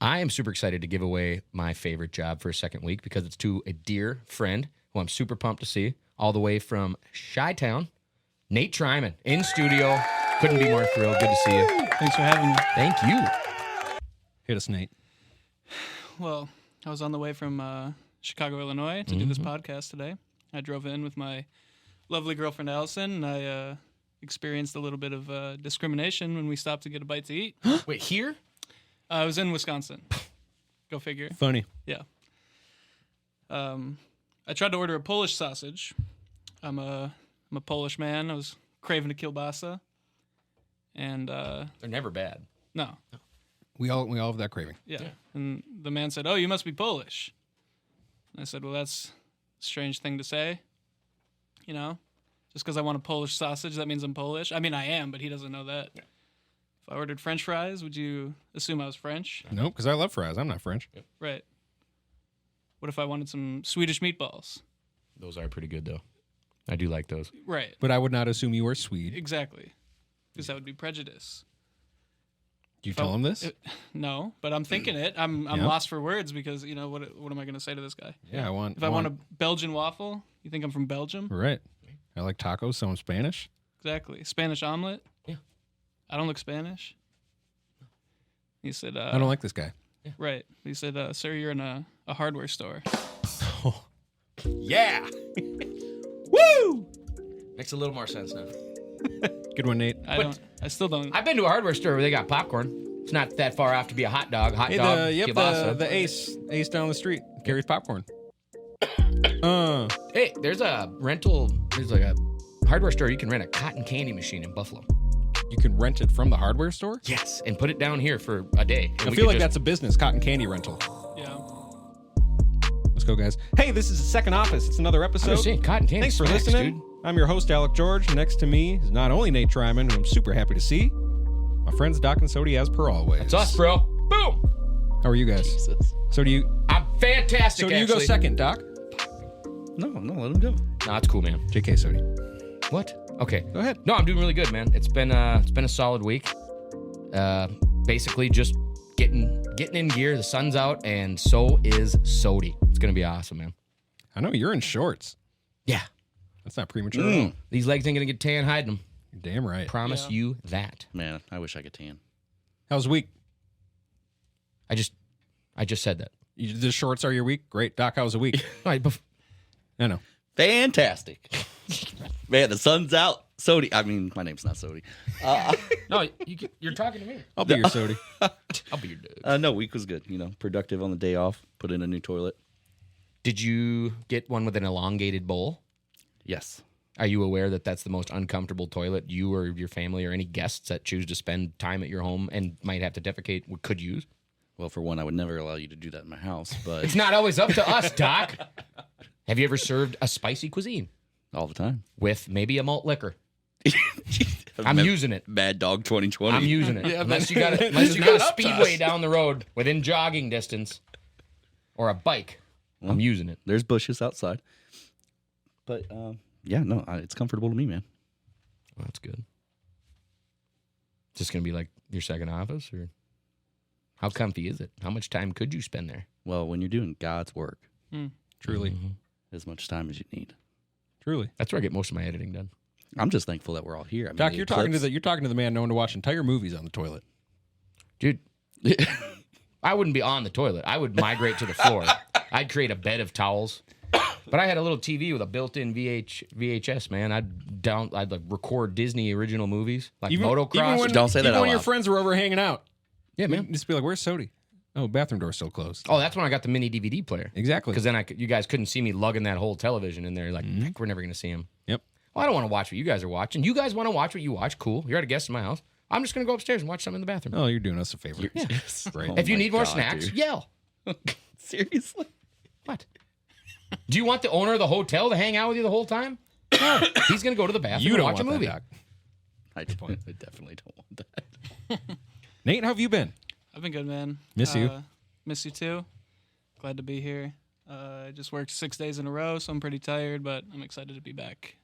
I am super excited to give away my favorite job for a second week because it's to a dear friend who I'm super pumped to see all the way from Chi-Town, Nate Tryman, in studio. Couldn't be more thrilled. Good to see you. Thanks for having me. Thank you. Hit us, Nate. Well, I was on the way from Chicago, Illinois to do this podcast today. I drove in with my lovely girlfriend, Allison, and I experienced a little bit of discrimination when we stopped to get a bite to eat. Wait, here? I was in Wisconsin. Go figure. Funny. Yeah. I tried to order a Polish sausage. I'm a Polish man. I was craving a kielbasa. And They're never bad. no. We all have that craving. Yeah. And the man said, "Oh, you must be Polish." And I said, "Well, that's a strange thing to say. You know, just because I want a Polish sausage, that means I'm Polish. I mean, I am, but he doesn't know that. Yeah. If I ordered French fries, would you assume I was French? Nope, because I love fries. I'm not French. Yep. Right. What if I wanted some Swedish meatballs? Those are pretty good, though. I do like those. Right. But I would not assume you were Swede. Exactly. Because that would be prejudice. Do you tell him this? No, but I'm thinking it. I'm Yeah. lost for words because, you know, what am I going to say to this guy? Yeah, I want. If I want a Belgian waffle, you think I'm from Belgium? Right. I like tacos, so I'm Spanish. Exactly. Spanish omelet? Yeah. I don't look Spanish. He said, I don't like this guy. Right. He said, sir, you're in a hardware store. Yeah. Woo! Makes a little more sense now. Good one, Nate. I still don't. I've been to a hardware store where they got popcorn. It's not that far off to be a hot dog. Hey, Kielbasa. the Ace down the street carries popcorn. Hey, there's a hardware store you can rent a cotton candy machine in Buffalo. You can rent it from the hardware store? Yes, and put it down here for a day. I feel like that's a business, cotton candy rental. Yeah. Let's go, guys. Hey, this is the Second Office. It's another episode. Cotton candy. Thanks for snacks, listening. dude. I'm your host, Alec George. Next to me is not only Nate Tryman, who I'm super happy to see, my friends Doc and Sody, as per always. It's us, bro. Boom. How are you guys? Jesus. So do you? I'm fantastic. So do you actually. go second, Doc? No, let him go. No, it's cool, man. JK, Sody. What? Okay. Go ahead. No, I'm doing really good, man. It's been a solid week. Basically just getting in gear. The sun's out, and so is Sody. It's gonna be awesome, man. I know you're in shorts. Yeah. That's not premature at all. These legs ain't gonna get tan hiding them. You're damn right. Promise you that. Man, I wish I could tan. How's the week? I just said that. The shorts are your week? Great. Doc, how's the week? All right, I know. Fantastic. Man, the sun's out. Sody. I mean, my name's not Sody. no, you're talking to me. I'll be your Sody. I'll be your dude. No, week was good. You know, productive on the day off. Put in a new toilet. Did you get one with an elongated bowl? Yes. Are you aware that that's the most uncomfortable toilet you or your family or any guests that choose to spend time at your home and might have to defecate could use? Well, for one, I would never allow you to do that in my house, but It's not always up to us, Doc. Have you ever served a spicy cuisine all the time. with maybe a malt liquor? I'm using it. Mad Dog 2020. I'm using it. Yeah, unless you got a speedway down the road within jogging distance or a bike. I'm using it. There's bushes outside. But, yeah, no, it's comfortable to me, man. Well, that's good. Is this going to be like your second office, or how comfy is it? How much time could you spend there? Well, when you're doing God's work, Truly. as much time as you need. Truly. That's where I get most of my editing done. I'm just thankful that we're all here. I mean, Doc, the you're talking eclipse- to the man known to watch entire movies on the toilet. Dude, I wouldn't be on the toilet. I would migrate to the floor. I'd create a bed of towels. But I had a little TV with a built-in VHS, man. I'd like record Disney original movies, like Motocross. Don't say that Even out when your loud. friends were over hanging out. Yeah, man. Just be like, where's Sody? Oh, bathroom door's still closed. Oh, that's when I got the mini DVD player. Exactly. Because then you guys couldn't see me lugging that whole television in there. Like, heck, we're never going to see him. Yep. Well, I don't want to watch what you guys are watching. You guys want to watch what you watch? Cool. You're at a guest in my house. I'm just going to go upstairs and watch something in the bathroom. Oh, you're doing us a favor. Yeah. Right. Oh if you my need more God, snacks, dude. yell. Seriously? What? Do you want the owner of the hotel to hang out with you the whole time? No. He's going to go to the bathroom You and don't watch a want movie. that, Doc. I definitely don't want that. Nate, how have you been? I've been good, man. Miss you. Miss you too. Glad to be here. I just worked 6 days in a row, so I'm pretty tired, but I'm excited to be back.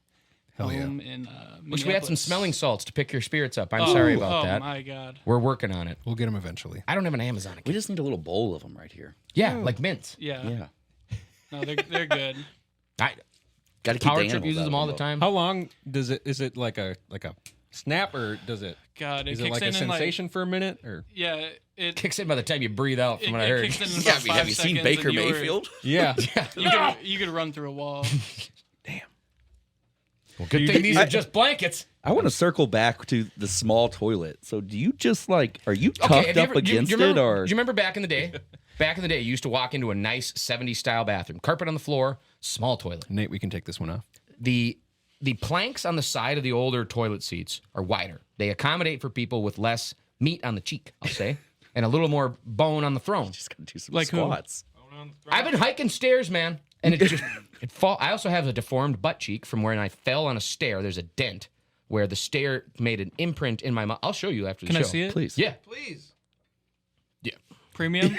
Hell yeah. home in Wish we had some Minneapolis. smelling salts to pick your spirits up. I'm sorry about that. Oh my god. We're working on it. We'll get them eventually. I don't have an Amazon account. We just need a little bowl of them right here. Yeah, like mints. Yeah. Yeah. No, they're good. I, Got to keep Power the Trip animals uses out them of all the bowl. time. How long does it? Is it like a snap, or does it? God, it Is it kicks like a in sensation for a minute, or? yeah, it Kicks in by the time you breathe out, from what I it heard. kicks in Yeah, about I mean, 5 have you seen seconds, Baker and you were- Mayfield? Yeah. You could run through a wall. Well, good thing these are just blankets. I want to circle back to the small toilet. So do you just like, are you tucked have you up ever- do you against remember, it, or? Do you remember back in the day? Back in the day, you used to walk into a nice 70s style bathroom, carpet on the floor, small toilet. Nate, we can take this one off. The planks on the side of the older toilet seats are wider. They accommodate for people with less meat on the cheek, I'll say, and a little more bone on the throne. Just gonna do some Like who? squats. I've been hiking stairs, man, and it just it fall. I also have a deformed butt cheek from when I fell on a stair. There's a dent where the stair made an imprint in my mouth. I'll show you after the Can show. I see it? Please. Yeah, Please. yeah, Premium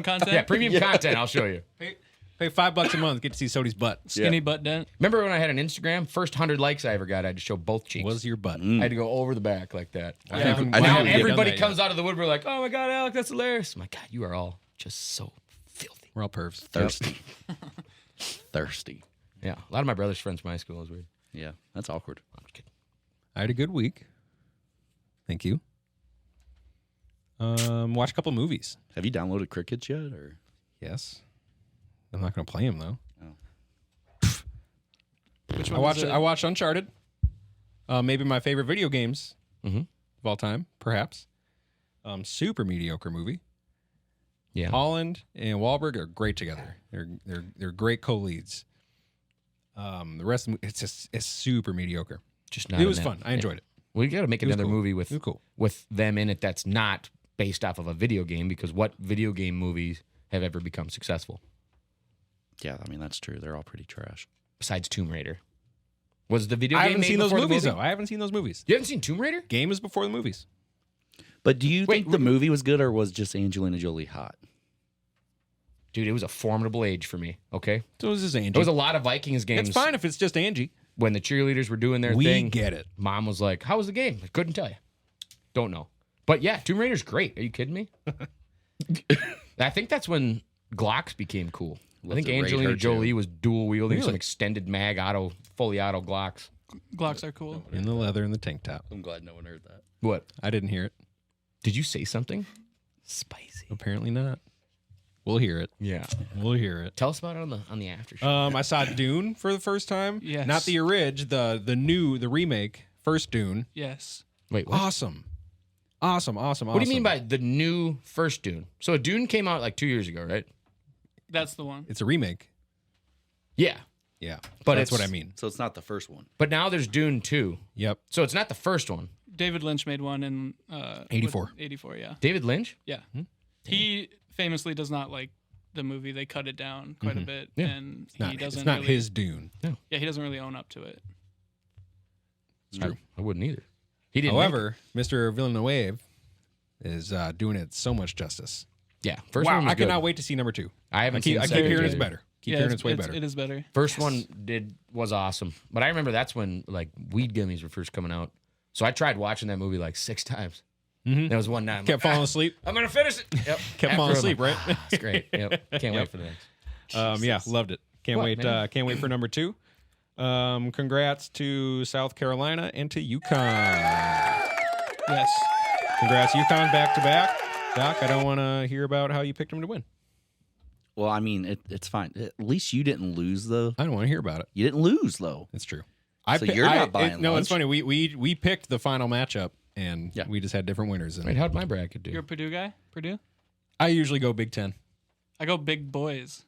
content. yeah. Premium content. I'll show you. Pay $5 a month, get to see Sodi's butt. Skinny butt dent. Remember when I had an Instagram? First 100 likes I ever got, I had to show both cheeks. Was your butt? I had to go over the back like that. I haven't- I I Now haven't done everybody that comes out of the woodwork like, "Oh my god, Alec, that's hilarious!" I'm like, God, you are all just so filthy. We're all pervs. Thirsty. Thirsty. Yeah, a lot of my brother's friends from high school is weird. Yeah, that's awkward. I'm just kidding. I had a good week. Thank you. Watch a couple movies. Have you downloaded Crickets yet, or? Yes. I'm not going to play them though. Which I one? watched. Is it? I watched Uncharted. Maybe my favorite video games Mhm. of all time, perhaps. Super mediocre movie. Yeah, Holland and Wahlberg are great together. They're great co-leads. The rest of it's super mediocre. just not. It in was that- fun. I enjoyed it. We got to make It was another cool. movie It was cool. with them in it that's not based off of a video game, because what video game movies have ever become successful Yeah, I mean that's true. They're all pretty trash. besides Tomb Raider? Was the video I game haven't made seen those before the movies movie? though. I haven't seen those movies. You haven't seen Tomb Raider? Game is before the movies. But do you Wait, think the movie was good, or was just Angelina Jolie hot? Dude, it was a formidable age for me. Okay, So this is Angie. there was a lot of Vikings games. It's fine if it's just Angie. When the cheerleaders were doing their We thing. get it. Mom was like, "How was the game?" I couldn't tell you. Don't know. But yeah, Tomb Raider's great. Are you kidding me? I think that's when Glocks became cool. I think to raid Angelina her, too. Jolie was dual wielding some Really? extended mag fully auto Glocks. Glocks are cool. In the leather and the tank top. I'm glad no one heard that. What? I didn't hear it. Did you say something? Spicy. Apparently not. We'll hear it. Yeah. We'll hear it. Tell us about it on the after show. I saw Dune for the first time. Yes. Not the the remake, first Dune. Yes. Wait, what? Awesome. What do you mean by the new first Dune? So Dune came out like 2 years ago, right? That's the one. It's a remake. Yeah. Yeah. But that's what I it's- mean. So it's not the first one. But now there's Dune 2. Yep. So it's not the first one. David Lynch made one in 84. 84, yeah. David Lynch? Yeah. He famously does not like the movie. They cut it down quite a bit, Yeah. and he doesn't. It's not really, his Dune. Yeah, he doesn't really own up to it. It's true. I wouldn't either. He didn't. make However, Mr. Villeneuve is doing it so much justice. it. Yeah. First Wow, one was I cannot good. wait to see number 2. I haven't seen I keep second hearing it's yet. better. Keep yeah, hearing it's way better. It is better. First one was awesome, but I remember that's when like weed gummies were first coming out. So I tried watching that movie like 6 times. Mhm. There was one night I'm Kept like, falling asleep. I'm gonna finish it. Yep. Kept falling I'm asleep, like, right? It's great. Yep. Can't wait for the next. Yeah, loved it. Can't What, wait. man? Can't wait for number 2. Congrats to South Carolina and to UConn. Yes. Congrats, UConn, back to back. Doc, I don't want to hear about how you picked them to win. Well, I mean, it's fine. At least you didn't lose, though. I don't want to hear about it. You didn't lose, though. It's true. So you're not buying No, lunch? it's funny. We picked the final matchup, and Yeah. we just had different winners. Wait, And how'd my bracket do? You're a Purdue guy? Purdue? I usually go Big Ten. I go big boys.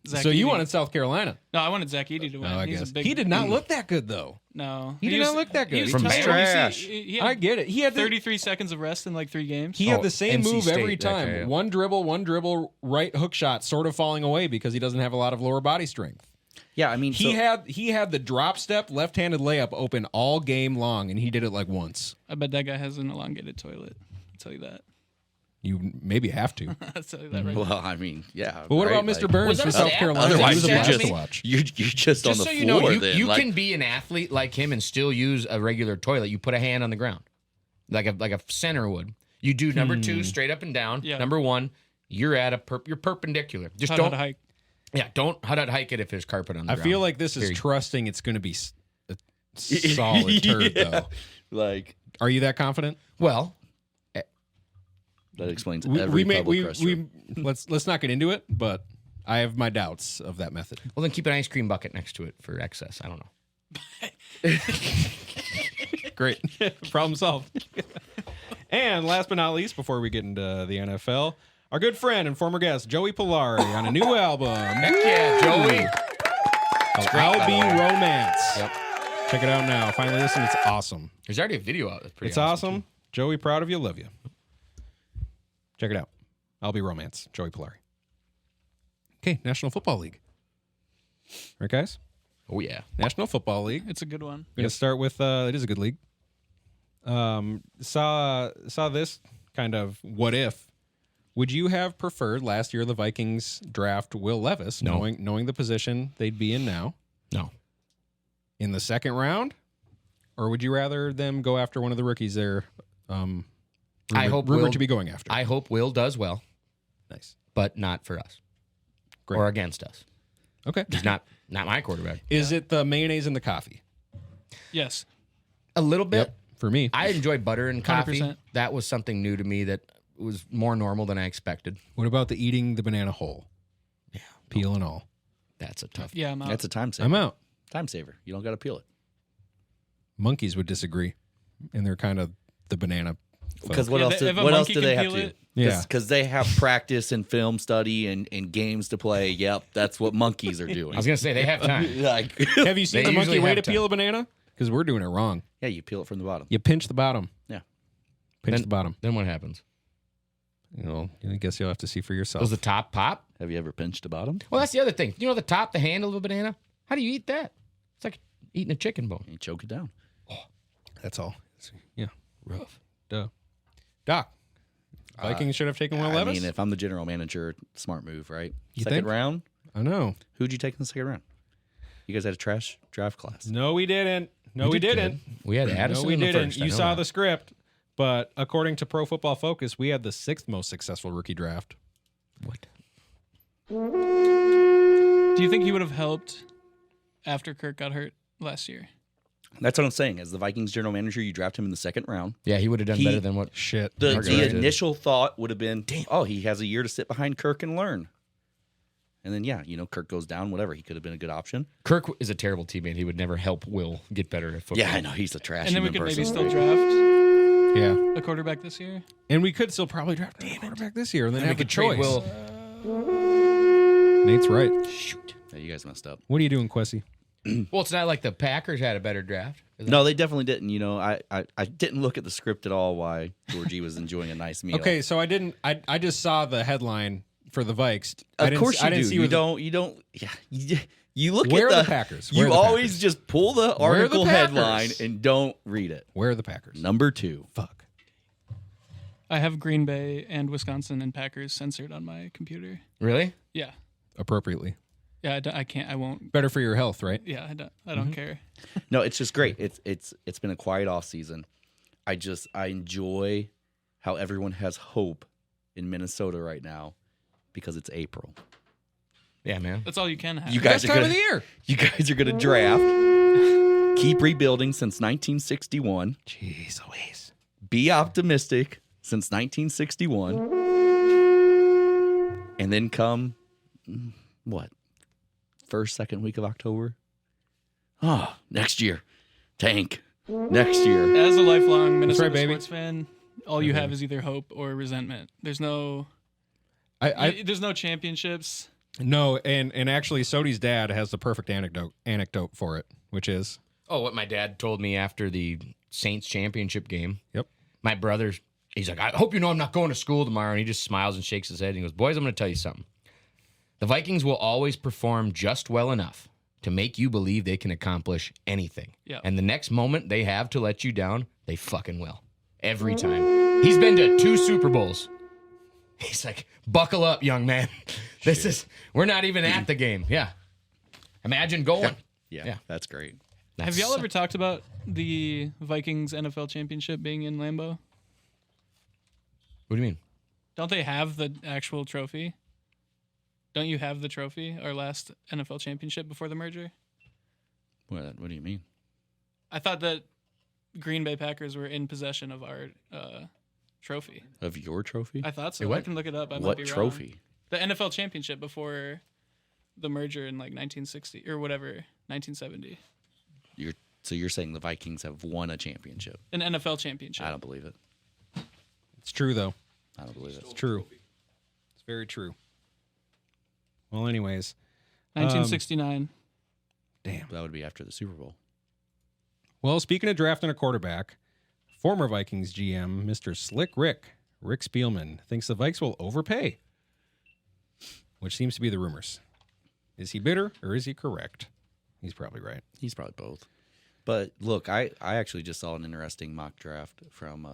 Zach So you Edey. wanted South Carolina. No, I wanted Zach Edey to win. Oh, I He's guess a big, he did not look that good though. No. He did was- not look that good. He was From tired. trash. He I had get it. He had 33 seconds of rest in like 3 games. He had Oh, the same NC move State, every that time. guy, yeah. One dribble, right hook shot, sort of falling away because he doesn't have a lot of lower body strength. Yeah, I mean, He had the drop step left-handed layup open all game long, and he did it like once. I bet that guy has an elongated toilet. I'll tell you that. You maybe have to. I'll tell you that right. Well, I mean, yeah. But what right? about Mr. Like, Burns Was from that South stat? Carolina? He Otherwise, was a you're blast just to watch. you're just on Just the so floor. you know, then you like, can be an athlete like him and still use a regular toilet. You put a hand on the ground, like a center would. You do number 2 straight up and down. Yeah. Number 1, you're at you're perpendicular. Just How don't to hike. Yeah, don't hike it if there's carpet on the I ground. feel like this is Period. trusting it's going to be a solid turd, Yeah. though. like Are you that confident? Well, that explains We, every we may public we, restroom. we let's not get into it, but I have my doubts of that method. well then keep an ice cream bucket next to it for excess. I don't know. Great. Problem solved. And last but not least, before we get into the NFL, our good friend and former guest, Joey Polari, on a new album. Heck yeah, Joey. called great, I'll by Be the way. Romance. Yep. Check it out now. Finally listen. It's awesome. There's already a video out. That's pretty It's awesome. Joey, proud of you. Love you. Check it out. I'll Be Romance. Joey Polari. Okay, National Football League. Right, guys? Oh yeah. National Football League. It's a good one. We're gonna start with it is a good league. Saw this kind of what if. Would you have preferred last year the Vikings draft Will Levis, No. knowing the position they'd be in now, No. in the second round? Or would you rather them go after one of the rookies they're rumored, I hope rumored Will- to be going after? I hope Will does well, Nice. but not for us Great. or against us. Okay. He's not my quarterback. Is it the mayonnaise and the coffee? Yes. A little bit. For me. I enjoy butter and coffee. 100%. That was something new to me that was more normal than I expected. What about the eating the banana whole? Yeah. Peel and all. That's a tough. Yeah, I'm out. That's a time saver. I'm out. Time saver. You don't got to peel it. Monkeys would disagree. And they're kind of the banana folk. Because what Yeah, else? if a What else monkey do they can have peel to? it- Yeah. Because they have practice and film study and games to play. Yep, that's what monkeys are doing. I was gonna say they have time. like, Have you seen They the monkey usually way have to time. peel a banana? Because we're doing it wrong. yeah, you peel it from the bottom. You pinch the bottom. Yeah. Pinch Then- the bottom. Then what happens? I guess you'll have to see for yourself. Does the top pop? Have you ever pinched the bottom? Well, that's the other thing. You know the top, the handle of a banana? How do you eat that? It's like eating a chicken bone. You choke it down. That's all. Yeah. Rough. Duh. Doc. Vikings should have taken Will I Levis? mean, if I'm the general manager, smart move, right? You Second think? round. I know. Who'd you take in the second round? You guys had a trash draft class. No, we didn't. No, we did didn't. good. We had Addison No, we in the didn't. first. I You know saw that. the script, but according to Pro Football Focus, we had the 6th most successful rookie draft. What? Do you think he would have helped after Kirk got hurt last year? That's what I'm saying. As the Vikings general manager, you draft him in the second round. Yeah, he would have done He- better than what. Shit. The Margaret did. initial thought would have been, oh, he has a year to sit behind Kirk and learn. And then, yeah, Kirk goes down, whatever. He could have been a good option. Kirk is a terrible teammate. He would never help Will get better at football. Yeah, I know. He's a trash And then we human could maybe person. still draft Yeah. a quarterback this year. And we could still probably draft a quarterback this year and then And we have the could trade choice. Will. Nate's right. Shoot. Yeah, you guys messed up. What are you doing, Quessy? Well, it's not like the Packers had a better draft. Is it? No, they definitely didn't. I didn't look at the script at all why Georgie was enjoying a nice meal. Okay, so I just saw the headline for the Vikes. Of course you do. See You what the- don't. Yeah, you look Where at are the the Packers? Where You are the always Packers? just pull the Where are the article headline Packers? and don't read it. Where are the Packers? Number 2. Fuck. I have Green Bay and Wisconsin and Packers censored on my computer. Really? Yeah. Appropriately. Yeah, I can't. I won't. Better for your health, right? Yeah, I don't care. No, it's just great. It's been a quiet off season. I enjoy how everyone has hope in Minnesota right now because it's April. Yeah, man. That's all you can have. You guys Best are time gonna of the year. You guys are gonna draft. Keep rebuilding since 1961. Jeez Louise. Be optimistic since 1961. And then come what? First, second week of October? Oh, next year. Tank. Next year. As a lifelong Minnesota right, baby. sports fan, all you have is either hope or resentment. There's no there's no championships. No, and actually Sodi's dad has the perfect anecdote for it, which is Oh, what my dad told me after the Saints championship game. Yep. My brother, he's like, I hope you know I'm not going to school tomorrow. And he just smiles and shakes his head and he goes, boys, I'm going to tell you something. The Vikings will always perform just well enough to make you believe they can accomplish anything. Yeah. And the next moment they have to let you down, they fucking will. Every time. He's been to 2 Super Bowls. He's like, buckle up, young man. We're not even at the game. Yeah. Imagine going. Yeah, that's great. Have y'all ever talked about the Vikings NFL championship being in Lambeau? What do you mean? Don't they have the actual trophy? Don't you have the trophy, our last NFL championship before the merger? What do you mean? I thought that Green Bay Packers were in possession of our trophy. Of your trophy? I thought so. What? I can look it up. I might What be wrong. trophy? The NFL championship before the merger in like 1960 or whatever, 1970. So you're saying the Vikings have won a championship? An NFL championship. I don't believe it. It's true, though. I don't believe it. It's true. It's very true. Well, anyways. 1969. Damn. That would be after the Super Bowl. Well, speaking of drafting a quarterback, former Vikings GM, Mr. Slick Rick Spielman, thinks the Vikes will overpay, which seems to be the rumors. Is he bitter or is he correct? He's probably right. He's probably both. But look, I actually just saw an interesting mock draft from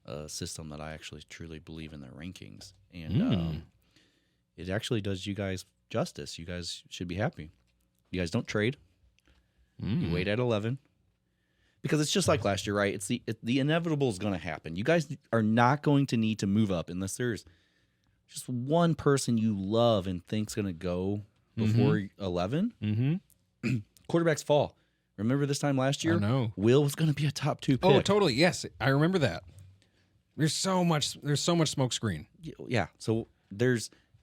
a system that I actually truly believe in their rankings. And it actually does you guys justice. You guys should be happy. You guys don't trade. You wait at 11. Because it's just like last year, right? It's the inevitable is going to happen. You guys are not going to need to move up unless there's just one person you love and think's going to go before 11. Mm-hmm. Quarterbacks fall. Remember this time last year? I know. Will was going to be a top 2 pick. Oh, totally. Yes, I remember that. There's so much smoke screen. Yeah. So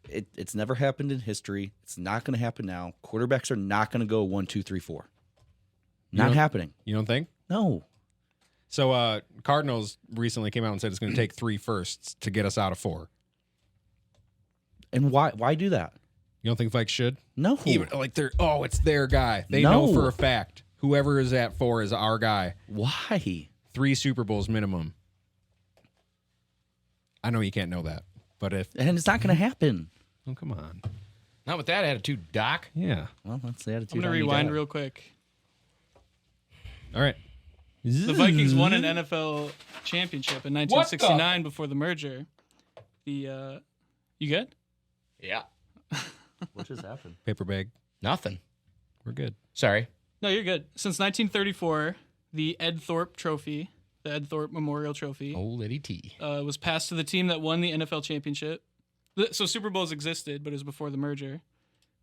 it's never happened in history. It's not going to happen now. Quarterbacks are not going to go 1, 2, 3, 4. Not happening. You don't think? No. So Cardinals recently came out and said it's going to take 3 firsts to get us out of 4. And why do that? You don't think Vikes should? No. Even like it's their guy. They No. know for a fact whoever is at 4 is our guy. Why? 3 Super Bowls minimum. I know you can't know that, but if And it's not going to happen. oh come on, Not with that attitude, Doc. yeah, Well, that's the attitude. I'm going to I need rewind have. real quick. all right. The Vikings won an NFL championship in 1969 before the merger. You good? Yeah. What just happened? Paper bag. Nothing. We're good. Sorry. No, you're good. Since 1934, the Ed Thorpe Trophy, the Ed Thorpe Memorial Trophy, Old Eddie T. was passed to the team that won the NFL championship. So Super Bowls existed, but it was before the merger.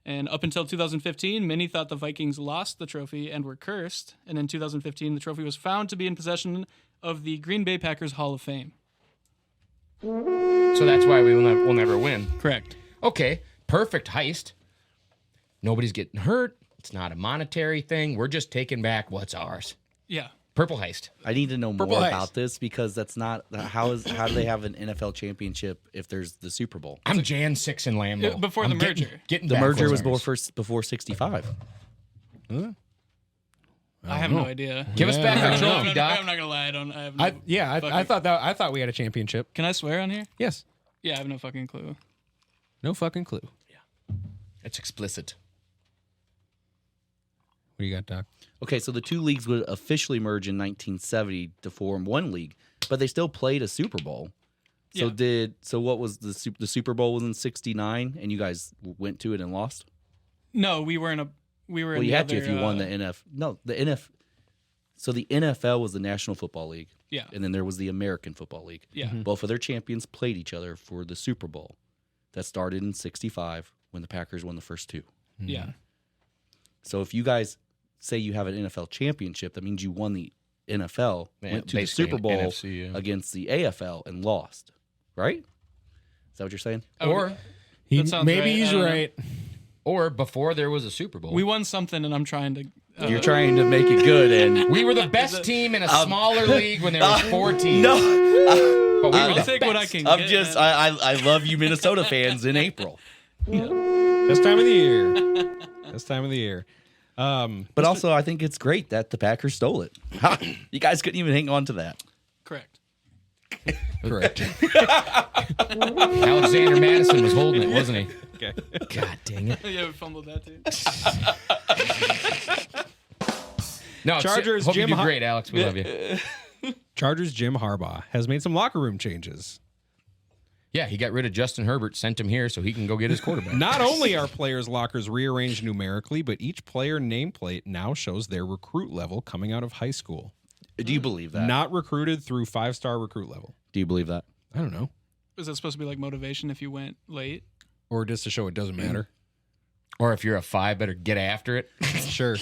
And up until 2015, many thought the Vikings lost the trophy and were cursed. And in 2015, the trophy was found to be in possession of the Green Bay Packers Hall of Fame. So that's why we'll never win. Correct. Okay, perfect heist. Nobody's getting hurt. It's not a monetary thing. We're just taking back what's ours. Yeah. Purple heist. I need to know Purple more Ice. about this because that's not how do they have an NFL championship if there's the Super Bowl? I'm Jan 6 in Lambeau. Before the merger. Getting The back merger what's was ours. before 65. I have no idea. Give us back our I'm trophy, not Doc. going to lie. I have no I thought we had a championship. Can I swear on here? Yes. Yeah, I have no fucking clue. No fucking clue. It's explicit. What do you got, Doc? Okay, so the two leagues would officially merge in 1970 to form one league, but they still played a Super Bowl. So what was the Super Bowl was in 69 and you guys went to it and lost? No, we were in a. Well, you had to if you won the NF. No, the NF. So the NFL was the National Football League. Yeah. And then there was the American Football League. Yeah. Both of their champions played each other for the Super Bowl. That started in 65 when the Packers won the first two. Yeah. So if you guys say you have an NFL championship, that means you won the NFL, Yeah, went to the basically Super Bowl NFC, yeah. against the AFL and lost. Right? Is that what you're saying? Or That sounds right. Maybe he's I don't know. right. or before there was a Super Bowl. We won something, and I'm trying to. You're trying to make it good, and We were the best team in a smaller league when there was 4 teams. no, But we were I'll the take best. what I can I'm get. just man. I love you Minnesota fans in April, Best time of the year. Best time of the year. but also I think it's great that the Packers stole it. You guys couldn't even hang on to that. Correct. Correct. Alexander Madison was holding it, wasn't he? Okay. God dang it. Yeah, we fumbled that too. No, Chargers, hope Jim you do Har- great, Alex. We love you. Chargers Jim Harbaugh has made some locker room changes. Yeah, he got rid of Justin Herbert, sent him here so he can go get his quarterback. Not only are players' lockers rearranged numerically, but each player nameplate now shows their recruit level coming out of high school. Do you believe that? Not recruited through 5-star recruit level. Do you believe that? I don't know. Is that supposed to be like motivation if you went late? Or just to show it doesn't matter. Or if you're a 5, better get after it. Sure.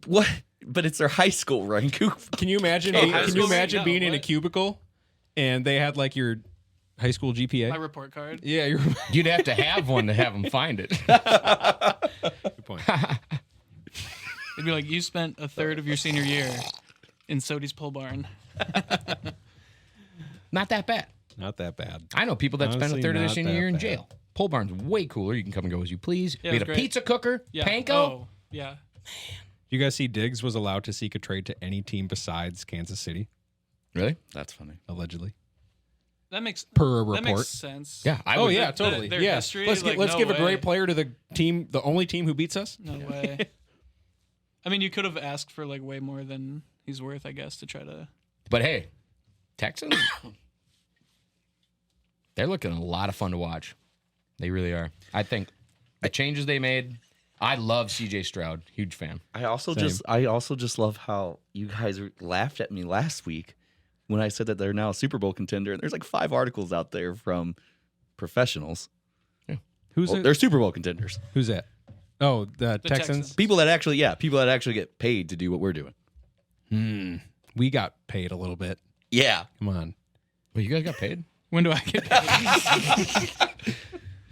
What? But it's their high school rank. Can you imagine? Can you imagine being in a cubicle and they had like your high school GPA? My report card. Yeah, You'd have to have one to have them find it. good point. It'd be like you spent a third of your senior year in Sodi's pole barn. Not that bad. Not that bad. I know people that spend Honestly, a third of their not senior that year in bad. jail. Pole barn's way cooler. You can come and go as you please. Yeah, we it had a was great. pizza cooker, Yeah. panko. Oh, yeah. You guys see Diggs was allowed to seek a trade to any team besides Kansas City, Really? That's funny. allegedly, That makes per a that report. makes sense. Yeah. I Oh would, yeah, their- totally. their Yeah, history, let's like, let's no give a way. great player to the team, the only team who beats us. No way. I mean, you could have asked for like way more than he's worth, I guess, to try to. But hey, Texans, they're looking a lot of fun to watch. They really are. I think the changes they made. I love CJ Stroud. Huge fan. I also Same. just love how you guys laughed at me last week when I said that they're now a Super Bowl contender. And there's like 5 articles out there from professionals. Who's Well, it? they're Super Bowl contenders. Who's that? Oh, the Texans. Texans. People that actually get paid to do what we're doing. We got paid a little bit. Yeah. Come on. Well, you guys got paid? When do I get paid?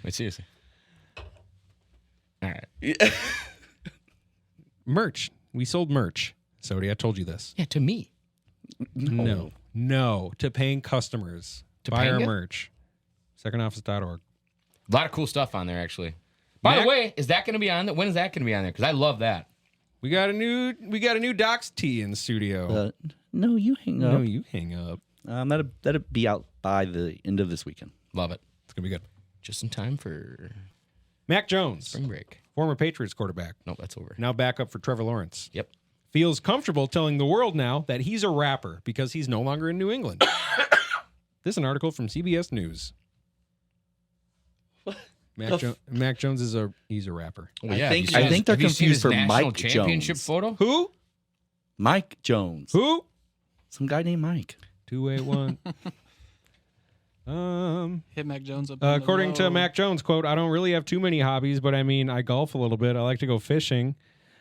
Wait, seriously. All right. Merch. We sold merch. Sodi, I told you this. Yeah, to me. No. To paying customers. To buy our Panga? merch. Secondoffice.org. A lot of cool stuff on there, actually. By Mac- the way, is that going to be on there? When is that going to be on there? Because I love that. We got a new Docs tee in the studio. No, you hang up. No, you hang up. That'll be out by the end of this weekend. Love it. It's gonna be good. Just in time for Mac Jones, spring break. former Patriots quarterback, No, that's over. now backup for Trevor Lawrence, Yep. feels comfortable telling the world now that he's a rapper because he's no longer in New England. This is an article from CBS News. Mac Jones is he's a rapper. Well, I yeah, think- have you I think they're have you seen his confused for national Mike championship Jones. photo. Who? Mike Jones. Who? Some guy named Mike. 281. Hit Mac Jones up. on the According to low. Mac Jones, quote, I don't really have too many hobbies, but I mean, I golf a little bit. I like to go fishing.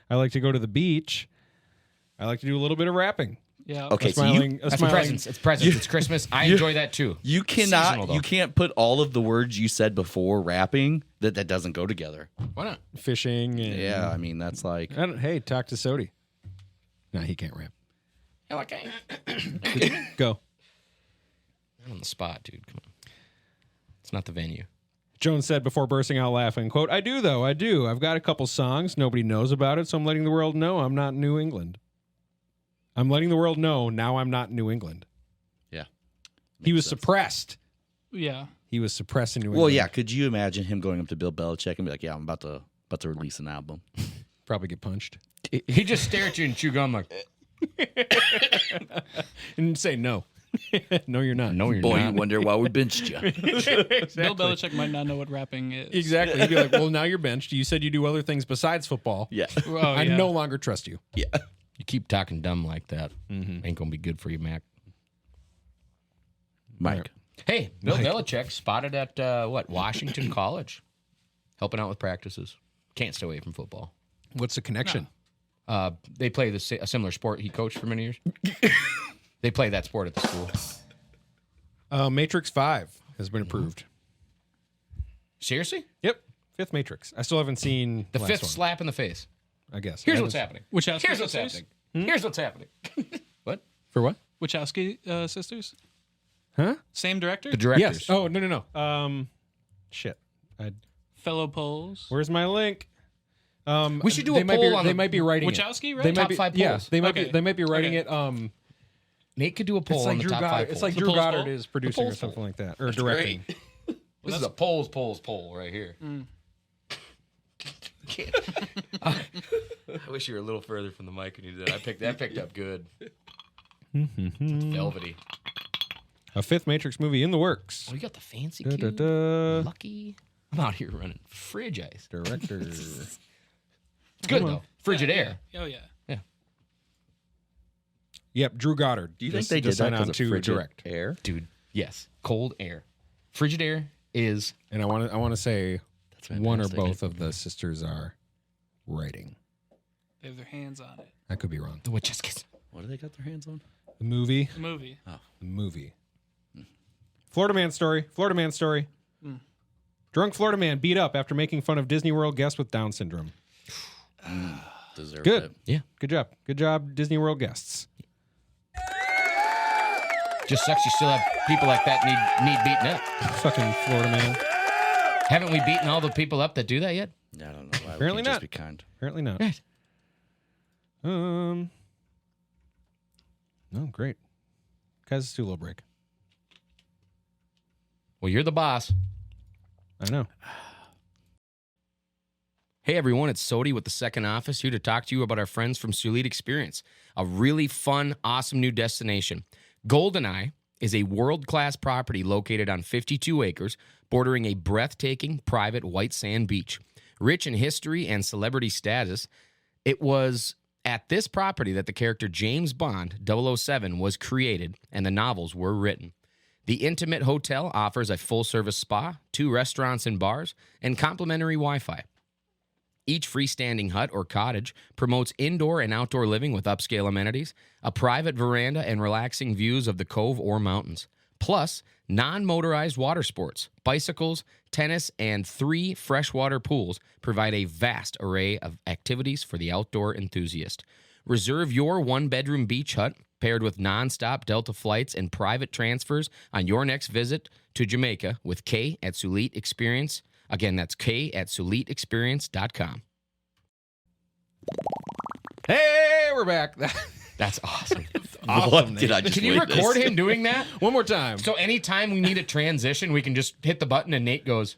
I like to go to the beach. I like to do a little bit of rapping. Yeah. Okay, A so you, smiling, a That's smiling. presents. It's presents. It's Christmas. I enjoy that too. you Seasonal, cannot though. you can't put all of the words you said before rapping that doesn't go together. Why not? Fishing. And, Yeah, I mean that's like Hey, talk to Sodi. No, he can't rap. Hell, okay. Go. I'm on the spot, dude. Come on. It's not the venue. Jones said before bursting out laughing, quote, I do, though. I do. I've got a couple songs. Nobody knows about it, so I'm letting the world know I'm not in New England. I'm letting the world know now I'm not in New England. yeah. He was Makes sense. suppressed. Yeah. He was suppressed in New England. Well, yeah. Could you imagine him going up to Bill Belichick and be like, "Yeah, I'm about to release an album." Probably get punched. He just stare at you and chew gum like, And say no. No, you're not. no, you're Boy, not. you wonder why we benched you. Bill Belichick might not know what rapping is. Exactly. He'd be like, well, now you're benched. You said you do other things besides football. Yeah. Oh, I yeah. no longer trust you. Yeah. You keep talking dumb like that. Ain't gonna be good for you, Mac. Mike. Hey, Bill Belichick spotted at Washington College, helping out with practices. Can't stay away from football. What's the connection? They play a similar sport he coached for many years. They play that sport at the school. Matrix 5 has been approved. Seriously? Yep. Fifth Matrix. I still haven't seen The last fifth one, slap in the face. I guess. Here's I what's haven't- happening. Wachowski Here's what's sisters? happening. Here's what's happening. What? For what? Wachowski sisters? Huh? Same director? The directors. Yes. Oh, no. Shit. Fellow Poles? Where's my link? We should do they a might poll be, on They the- might be writing Wachowski, it. right? They might Top be, 5 yeah, polls. they might Okay. be. They might be writing Okay. it. Nate could do a poll It's on like the Drew top 5 Goddard. polls. It's like The Drew polls Goddard poll? is producing or polls something poll. like that, or directing. This is a poll right here. Can't. I wish you were a little further from the mic when you did that. I picked up good. It's velvety. A fifth Matrix movie in the works. Oh, you got the fancy Da, da, cube. da. Lucky. I'm out here running fridge ice. Director. It's good, though. Frigid air. Oh yeah. Yep, Drew Goddard. Do you think just- they did just that signed on because of to frigid direct? air? Dude, yes. Cold air. Frigid air is... And I want to say That's one or fantastic. both of the sisters are writing. They have their hands on it. I could be wrong. The Wachowskis. What do they got their hands on? The movie. The movie. The movie. Florida man story. Florida man story. Drunk Florida man beat up after making fun of Disney World guests with Down syndrome. Deserved Good. it. Yeah. Good job. Good job, Disney World guests. Just sucks you still have people like that need beating up. Fucking Florida man. Haven't we beaten all the people up that do that yet? I don't know why. Apparently we can't not. Just be kind. Apparently not. Right. No, great. Guys, do a little break. Well, you're the boss. I know. Hey everyone, it's Sodi with the Second Office here to talk to you about our friends from Suite Experience, a really fun, awesome new destination. Goldeneye is a world-class property located on 52 acres, bordering a breathtaking private white sand beach. Rich in history and celebrity status, it was at this property that the character James Bond 007 was created and the novels were written. The intimate hotel offers a full-service spa, 2 restaurants and bars, and complimentary Wi-Fi. Each freestanding hut or cottage promotes indoor and outdoor living with upscale amenities, a private veranda, and relaxing views of the cove or mountains. Plus, non-motorized water sports, bicycles, tennis, and 3 freshwater pools provide a vast array of activities for the outdoor enthusiast. Reserve your 1-bedroom beach hut paired with non-stop Delta flights and private transfers on your next visit to Jamaica with Kay at Suite Experience. Again, that's Kay at SuiteExperience.com. Hey, we're back. That's awesome. What did I just Can you witness? record him doing that? One more time. So anytime we need a transition, we can just hit the button and Nate goes,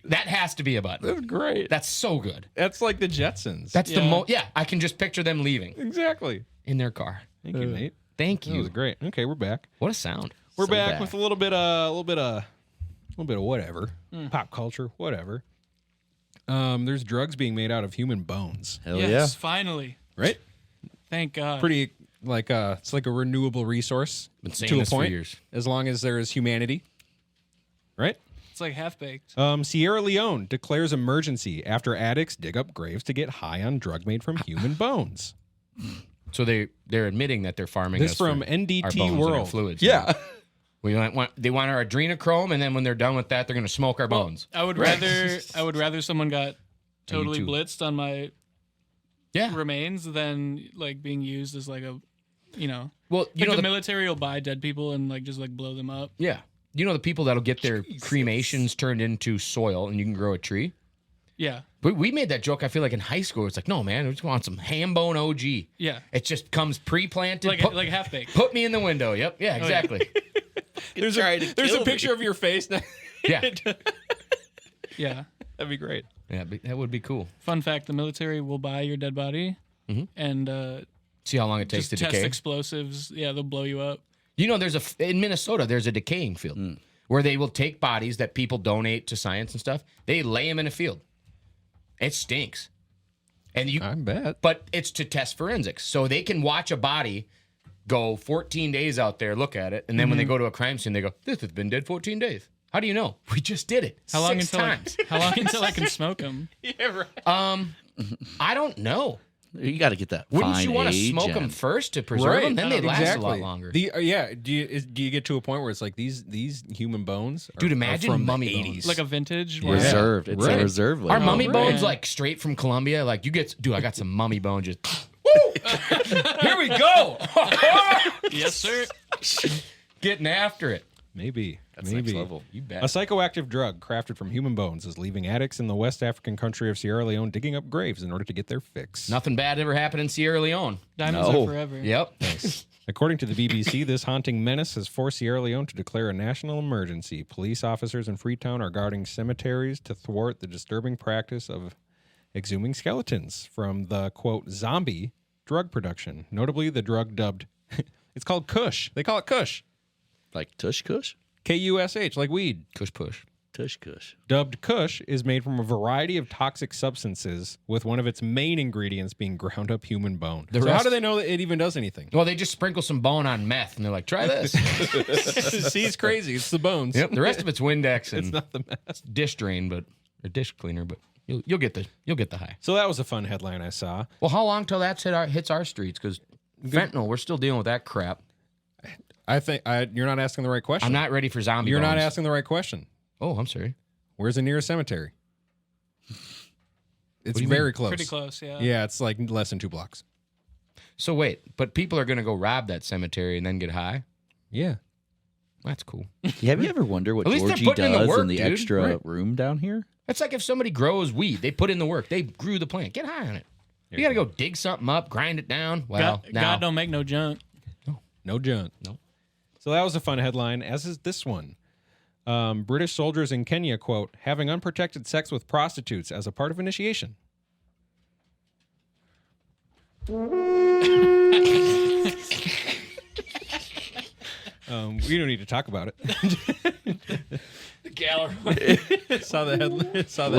that has to be a button. That's great. That's so good. That's like the Jetsons. That's the Yeah. yeah, I can just picture them leaving exactly. in their car. Thank you, Nate. Thank That was you. great. Okay, we're back. What a sound. We're So back back. with a little bit of whatever. Pop culture, whatever. There's drugs being made out of human bones, Hell Yes, finally. right? Thank God. Pretty like it's like a renewable resource Been saying to a this for point, years. as long as there is humanity, right? It's like half baked. Sierra Leone declares emergency after addicts dig up graves to get high on drug made from human bones. So they're admitting that they're farming This us from for NDT our bones and our World. fluids. Yeah. They want our adrenochrome, and then when they're done with that, they're going to smoke our bones. I would rather someone got totally too. blitzed on my Yeah. remains than like being used as like a, Well, you like know the the military will buy dead people and like just like blow them up. yeah. You know the people that'll get their cremations turned into soil, and you can grow a tree. Yeah, But we made that joke. I feel like in high school, it's like, no, man, we just want some ham bone OG. yeah, It just comes pre-planted. like half baked. Put me in the window. Yep. Yeah. Exactly. There's a picture of your face. Yeah. Yeah. That'd be great. Yeah. That would be cool. Fun fact: the military will buy your dead body and See how long it takes just to test decay. explosives. Yeah, they'll blow you up. You know, in Minnesota, there's a decaying field where they will take bodies that people donate to science and stuff. They lay them in a field. It stinks, and I bet. but it's to test forensics, so they can watch a body go 14 days out there, look at it, and then when they go to a crime scene, they go, "This has been dead 14 days." How do you know? We just did it. How long 6 until times? how long until I can smoke them? Yeah, right. I don't know. You got to get that. Wouldn't fine you want to age smoke them and- first to preserve them? Then they last a lot longer. Do you get to a point where it's like these human bones? Dude, are imagine from the mummy 80s. bones. Like a vintage. Yeah. one? reserved. It's Right. a reserve. Are label. mummy right. bones like straight from Colombia? Like you get, dude, I got some mummy bones. Just, woo! Here we go. Yes, sir. Getting after it. Maybe. That's maybe. next level. You A bet. psychoactive drug crafted from human bones is leaving addicts in the West African country of Sierra Leone digging up graves in order to get their fix. Nothing bad ever happened in Sierra Leone. Diamonds No. are forever. Yep. According to the BBC, this haunting menace has forced Sierra Leone to declare a national emergency. Police officers in Freetown are guarding cemeteries to thwart the disturbing practice of exhuming skeletons from the, quote, zombie drug production. Notably, the drug dubbed, it's called Kush. They call it Kush. Like Tush Kush? Kush, like weed. Kush push. Tush Kush. Dubbed Kush is made from a variety of toxic substances, with one of its main ingredients being ground up human bone. The So how rest- do they know that it even does anything? Well, they just sprinkle some bone on meth, and they're like, try this. See, it's crazy. It's the bones. Yep. The rest of it's Windex and It's not the mess. dish drain, or dish cleaner, but you'll get the high. So that was a fun headline I saw. Well, how long till that hits our streets? Because fentanyl, we're still dealing with that crap. I think you're not asking the right question. I'm not ready for zombie. You're not bones. asking the right question. Oh, I'm sorry. Where's the nearest cemetery? It's do you very close. Pretty close, yeah. Yeah, it's like less than 2 blocks. So wait, but people are gonna go rob that cemetery and then get high? Yeah. That's cool. Yeah, have you ever wondered what At least they're Georgie putting in the does work, in the dude. extra Right. room down here? That's like if somebody grows weed, they put in the work. They grew the plant. Get high on it. You got to go dig something up, grind it down. Well, God, now God don't make no junk. No junk. No. So that was a fun headline, as is this one. British soldiers in Kenya, quote, having unprotected sex with prostitutes as a part of initiation. We don't need to talk about it. the gallery. Saw the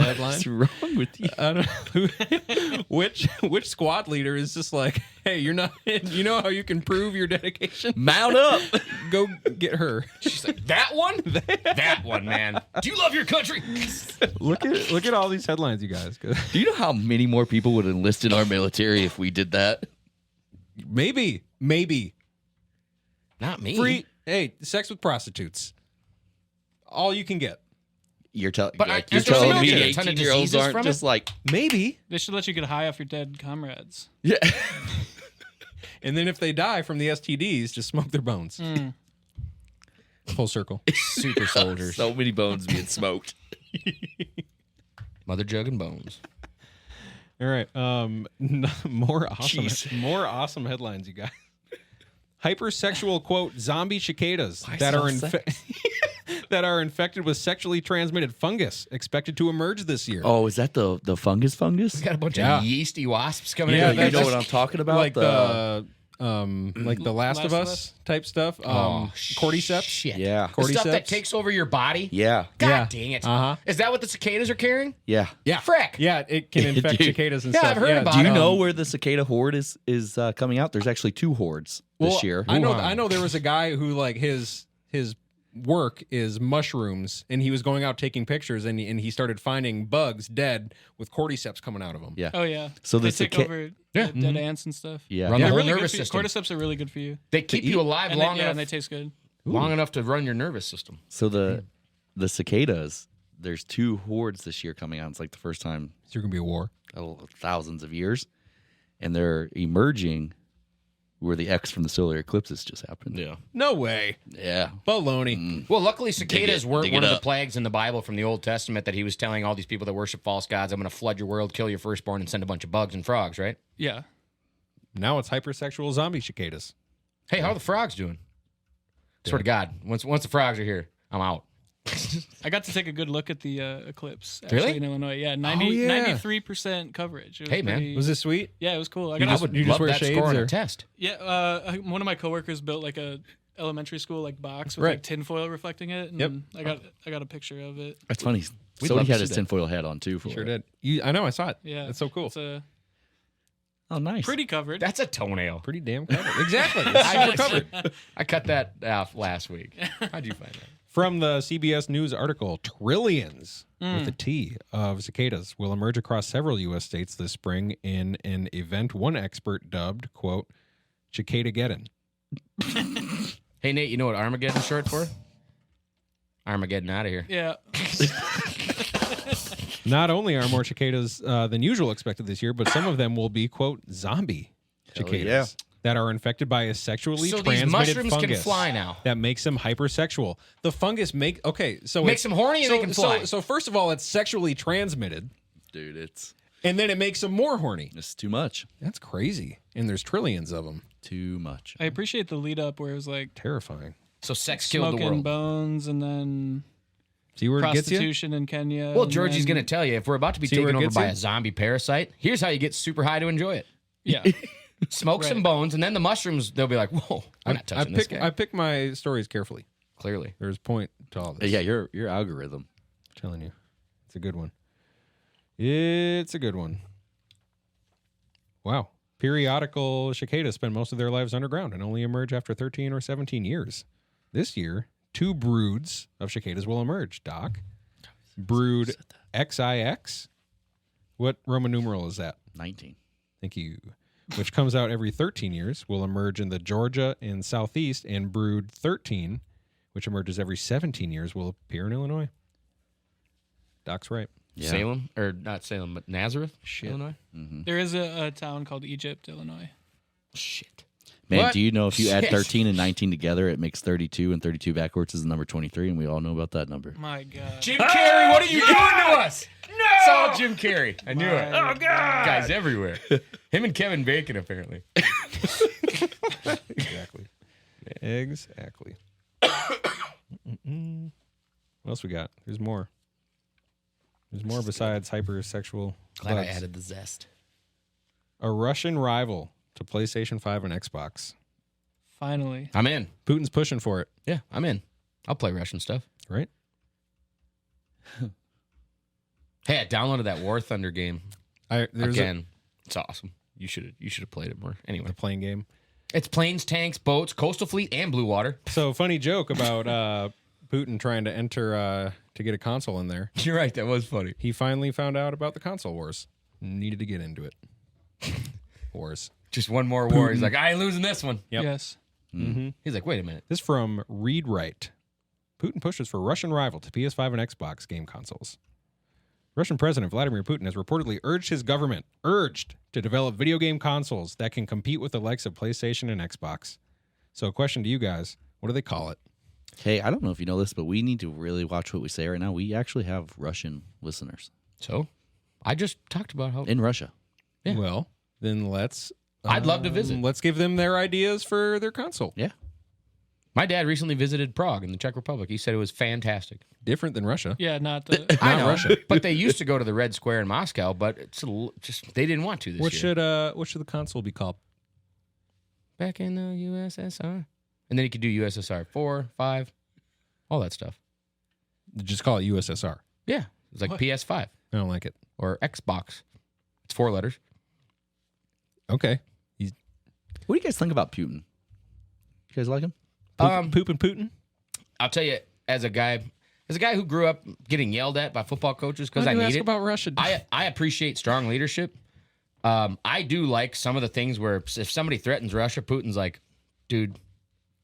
headline. What's wrong with you? I don't know which squad leader is just like, hey, you're not. You know how you can prove your dedication? Mount up. Go get her. She's like, that one? that one, man. Do you love your country? Look at all these headlines, you guys. Do you know how many more people would enlist in our military if we did that? Maybe Not me. free. Hey, sex with prostitutes. All you can get. You're, But like, I- you're telling don't me you get a ton of 18-year-olds diseases aren't from just it? like, Maybe. They should let you get high off your dead comrades. yeah. And then if they die from the STDs, just smoke their bones. Full circle. Super soldiers. So many bones being smoked. Mother jug and bones. All right. More awesome. Jeez. More awesome headlines, you guys. Hypersexual, quote, zombie cicadas Why that so are that are infected with sexually transmitted fungus expected to emerge this year. Oh, is that the fungus? We got a bunch Yeah. of yeasty wasps coming Yeah, in. You know what I'm talking about? like the Last of Last of Us Us? type stuff. Cordyceps. Shit. Yeah. The stuff that Cordyceps? takes over your body? Yeah. God Yeah. dang it. Uh-huh. Is that what the cicadas are carrying? Yeah. Yeah. Frick. Yeah, it can infect Dude. cicadas and Yeah, stuff. I've heard about Do you it. know where the cicada horde is coming out? There's actually 2 hordes this year. I Wuhan. know there was a guy who like his work is mushrooms, and he was going out taking pictures, and he started finding bugs dead with cordyceps coming out of them. Yeah. Oh yeah. So they the take cica- over Yeah. dead ants and stuff. Yeah. Run Yeah. the whole Really good nervous for you. system. Cordyceps are really good for you. They keep you alive And long they, enough. they taste good. Long enough to run your nervous system. So the cicadas, there's 2 hordes this year coming out. It's like the first time So you're gonna be a war. thousands of years, and they're emerging where the X from the solar eclipses just happened. Yeah. No way. Yeah. Baloney. Well, luckily, cicadas weren't dig one it of the up. plagues in the Bible from the Old Testament that he was telling all these people that worship false gods, I'm going to flood your world, kill your firstborn, and send a bunch of bugs and frogs, right? Yeah. Now it's hypersexual zombie cicadas. Hey, how are the frogs doing? Swear to God, once the frogs are here, I'm out. I got to take a good look at the eclipse actually Really? in Illinois. Yeah, yeah. 93% coverage. It was Hey, man. pretty- Was this sweet? Yeah, it was cool. I I got would you just love wear that shades, score on or- a test. one of my coworkers built like a elementary school like box with Right. like tinfoil reflecting it. And Yep. I got a picture of it. That's funny. We'd So love he to had see his that. tinfoil hat on too. For Sure it. did. I know. I saw it. Yeah, That's so cool. It's a Oh, nice. pretty covered. That's a toenail. Pretty damn covered. Exactly. It's super covered. I cut that off last week. How'd you find that? From the CBS News article, trillions with a T of cicadas will emerge across several U.S. states this spring in an event one expert dubbed, quote, Cicadageddon. Hey, Nate, you know what Armageddon's short for? Armageddon out of here. Yeah. Not only are more cicadas than usual expected this year, but some of them will be, quote, zombie Hell cicadas yeah. that are infected by a sexually So these transmitted mushrooms fungus can fly now. that makes them hypersexual. The fungus makes Makes them horny and they can fly. So first of all, it's sexually transmitted, Dude, it's and then it makes them more horny. too much. That's crazy. And there's trillions of them. Too much. I appreciate the lead up where it was like Terrifying. So sex killed the smoking world. bones and then See where it gets you? prostitution in Kenya. Well, and Georgie's then- going to tell you, if we're about to be See where taken it over gets by you? a zombie parasite, here's how you get super high to enjoy it. Yeah. Smoke some Right. bones, and then the mushrooms, they'll be like, whoa, I'm not touching this guy. I pick my stories carefully. Clearly. There's point to all this. Yeah, your algorithm. I'm telling you. It's a good one. It's a good one. Wow. Periodical cicadas spend most of their lives underground and only emerge after 13 or 17 years. This year, 2 broods of cicadas will emerge. Doc, brood XIX. What Roman numeral is that? 19. Thank you. Which comes out every 13 years, will emerge in the Georgia and Southeast, and brood 13, which emerges every 17 years, will appear in Illinois. Doc's right. Yeah. Salem, or not Salem, but Nazareth, Illinois. There is a town called Egypt, Illinois. Shit. Man, What? do you know if you add Shit. 13 and 19 together, it makes 32, and 32 backwards is the number 23, and we all know about that number. My God. Jim Carrey, what are you doing to us? No! It's all Jim Carrey. I knew it. My Oh, God. Guys everywhere. Him and Kevin Bacon, apparently. Exactly. Exactly. What else we got? There's more. There's more besides hypersexual. Glad I bugs. added the zest. A Russian rival to PlayStation 5 and Xbox. Finally. I'm in. Putin's pushing for it, Yeah, I'm in. I'll play Russian stuff. right? Hey, I downloaded that War Thunder game There's again. It's awesome. You should have played it more. Anyway, a playing game. it's planes, tanks, boats, coastal fleet, and blue water. So funny joke about Putin trying to enter to get a console in there. You're right. That was funny. He finally found out about the console wars. Needed to get into it. Wars. Just one more war. He's like, I ain't losing this one. Yep. Yes. He's like, wait a minute. This from Read Right. Putin pushes for Russian rival to PS5 and Xbox game consoles. Russian President Vladimir Putin has reportedly urged his government to develop video game consoles that can compete with the likes of PlayStation and Xbox. So a question to you guys, what do they call it? Hey, I don't know if you know this, but we need to really watch what we say right now. We actually have Russian listeners So, I just talked about how in Russia. Yeah. Well, then let's I'd love to visit. Let's give them their ideas for their console. Yeah. My dad recently visited Prague in the Czech Republic. He said it was fantastic. Different than Russia. Yeah, not the. I know, Russia. but they used to go to the Red Square in Moscow, but it's just they didn't want to this What year. should the console be called? Back in the USSR, and then you could do USSR 4, 5, all that stuff. Just call it USSR. Yeah, it's like What? PS5 I don't like it. or Xbox. It's 4 letters. Okay. What do you guys think about Putin? You guys like him? Poopin' Putin? I'll tell you, as a guy who grew up getting yelled at by football coaches because I Why do you need ask it, about Russia? I appreciate strong leadership. I do like some of the things where if somebody threatens Russia, Putin's like, dude,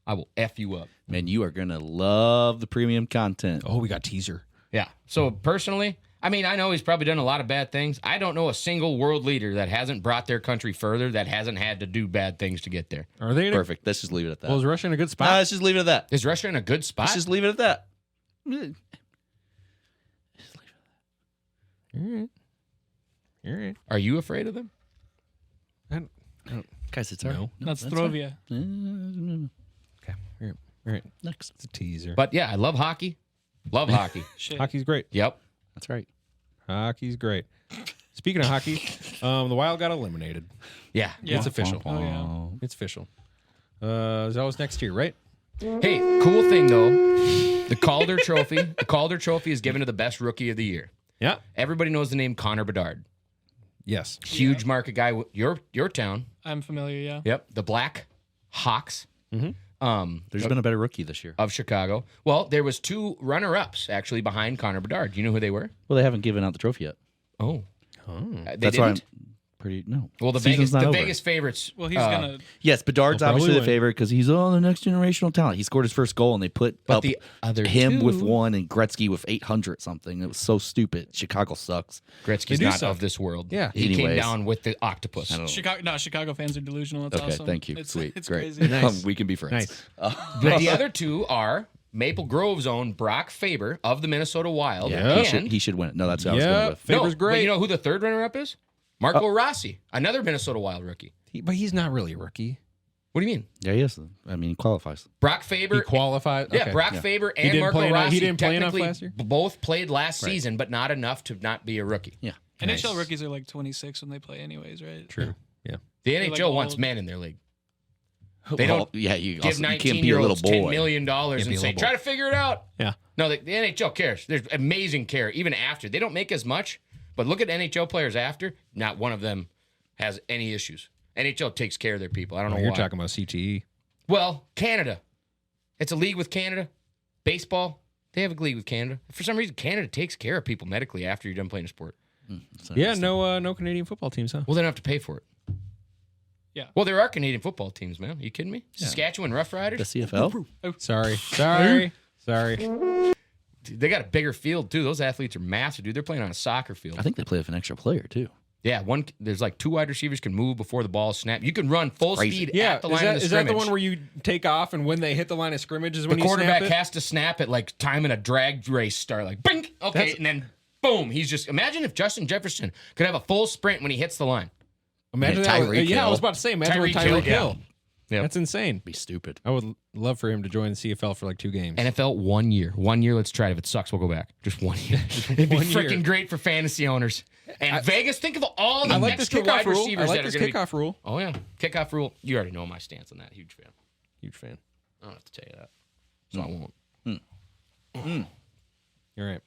I will F you up. Man, you are going to love the premium content. Oh, we got teaser. Yeah. So personally, I mean, I know he's probably done a lot of bad things. I don't know a single world leader that hasn't brought their country further, that hasn't had to do bad things to get there. Are they in Perfect. Let's just leave it at that. Well, is Russia in a good Nah, spot? let's just leave it at that. Is Russia in a good spot? Let's just leave it at that. All right. All right. Are you afraid of them? Guys, it's No. all right. That's that's Throvia. Okay. All right. All right. Next. It's a teaser. But yeah, I love hockey. Love hockey. Shit. Hockey's great. Yep. That's right. Hockey's great. Speaking of hockey, the Wild got eliminated. Yeah. Yeah. It's official. Oh, yeah. It's official. It's always next year, right? Hey, cool thing though, the Calder Trophy. The Calder Trophy is given to the best rookie of the year. Yeah. Everybody knows the name Connor Bedard. Yes. Huge market guy. Your town. I'm familiar, yeah. Yep. The Black Hawks. There's been a better rookie this year. Of Chicago. Well, there was 2 runner-ups actually behind Connor Bedard. Do you know who they were? Well, they haven't given out the trophy yet. Oh. Oh. They Why I'm didn't? pretty no. Well, the Season's Vegas not over. Vegas favorites. Well, he's gonna. Yes, Bedard's He'll probably obviously the win. favorite because he's the next generational talent. He scored his first goal and they put But up the other him 2, with 1 and Gretzky with 800 something. It was so stupid. Chicago sucks. Gretzky's do not suck. of this world. Yeah. He came Anyways. down with the octopus. I don't know. Chicago fans are delusional. It's Okay, awesome. thank you. It's, Sweet, It's great. crazy. Nice. We can be friends. Nice. But the other 2 are Maple Grove's own Brock Faber of the Minnesota Wild. Yeah, And he should win it. No, that's what I was going Yeah. with. Faber's no, great. But you know who the 3rd runner-up is? Marco Rossi, another Minnesota Wild rookie. But he's not really a rookie. What do you mean? Yeah, he is. I mean, he qualifies. Brock Faber. He qualified. Yeah, Okay. Brock Faber and didn't Marco play enough- Rossi he didn't play enough technically last year? both played last season, but not enough to not be a rookie. Yeah. NHL rookies are like 26 when they play, anyways, right? True. Yeah. The They're NHL like wants old. men in their league. They don't Yeah, you give can't be a little 19-year-olds boy. $10 million and be a say, little try boy. to figure it out. Yeah. No, the NHL cares. There's amazing care, even after. They don't make as much, but look at NHL players after. Not one of them has any issues. NHL takes care of their people. I don't know You're why. talking about CTE. Well, Canada. It's a league with Canada. Baseball, they have a league with Canada. For some reason, Canada takes care of people medically after you're done playing a sport. Yeah, no Canadian football teams, huh? Well, they don't have to pay for it. Yeah. Well, there are Canadian football teams, man. Are you kidding me? Saskatchewan Rough The Riders. CFL? Sorry. They got a bigger field, too. Those athletes are massive, dude. They're playing on a soccer field. I think they play with an extra player, too. Yeah, there's like 2 wide receivers can move before the ball is snapped. You can run full Crazy. speed Yeah, at the line of the is that scrimmage. the one where you take off and when they hit the line of scrimmage is when the you quarterback snap it? has to snap at like time in a drag race start, like bink, okay, and then boom. He's just imagine if Justin Jefferson could have a full sprint when he hits the line. Imagine Yeah, that. Tyreek Yeah, I Hill. was about to say, imagine with Tyreek Hill, Tyreek Hill. Yep. That's insane. Be stupid. I would love for him to join the CFL for like 2 games. NFL 1 year. 1 year, let's try it. If it sucks, we'll go back. Just 1 year. It'd be 1 year. freaking great for fantasy owners. And Vegas, think of all the I like this extra kickoff wide rule. I receivers like that this are going to be. kickoff rule. Oh, yeah. Kickoff rule. You already know my stance on that. Huge fan. Huge fan. I don't have to tell you that. So I won't. All right.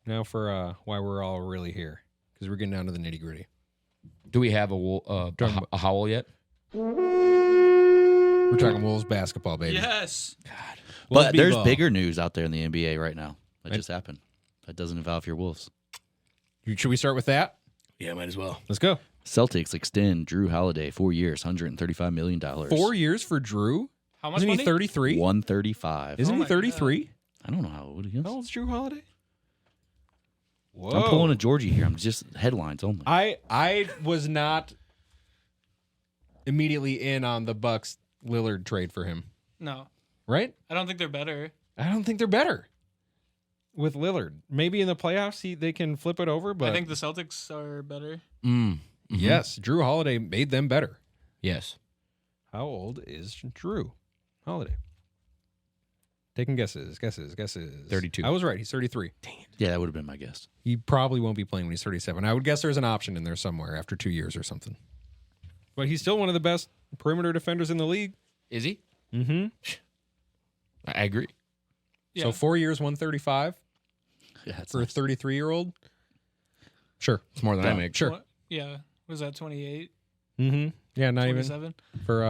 Now for why we're all really here, because we're getting down to the nitty gritty. Do we have a howl yet? We're talking Wolves basketball, baby. Yes. Wolves But there's b-ball. bigger news out there in the NBA right now. That just happened. That doesn't involve your Wolves. Should we start with that? Yeah, might as well. Let's go. Celtics extend Drew Holiday 4 years, $135 million. 4 years for Drew? How much Isn't money? he 33? 135. Isn't Oh he my 33? I don't know how old he is. How old's Drew Holiday? Whoa. I'm pulling a Georgie here. I'm just headlines only. I was not immediately in on the Bucks Lillard trade for him, No, right? I don't think they're better. I don't think they're better with Lillard. Maybe in the playoffs they can flip it over, but I think the Celtics are better. yes, Drew Holiday made them better. Yes. How old is Drew Holiday? Taking guesses. 32. I was right. He's 33. Yeah, that would have been my guess. He probably won't be playing when he's 37. I would guess there's an option in there somewhere after 2 years or something. But he's still one of the best perimeter defenders in the league. Is he? Mm-hmm. I agree. Yeah. So 4 years, 135 Yeah, that's for a nice. 33-year-old. Sure. It's more than I make. Sure. What? Yeah. Was that 28? Mm-hmm. Yeah, not even 27? for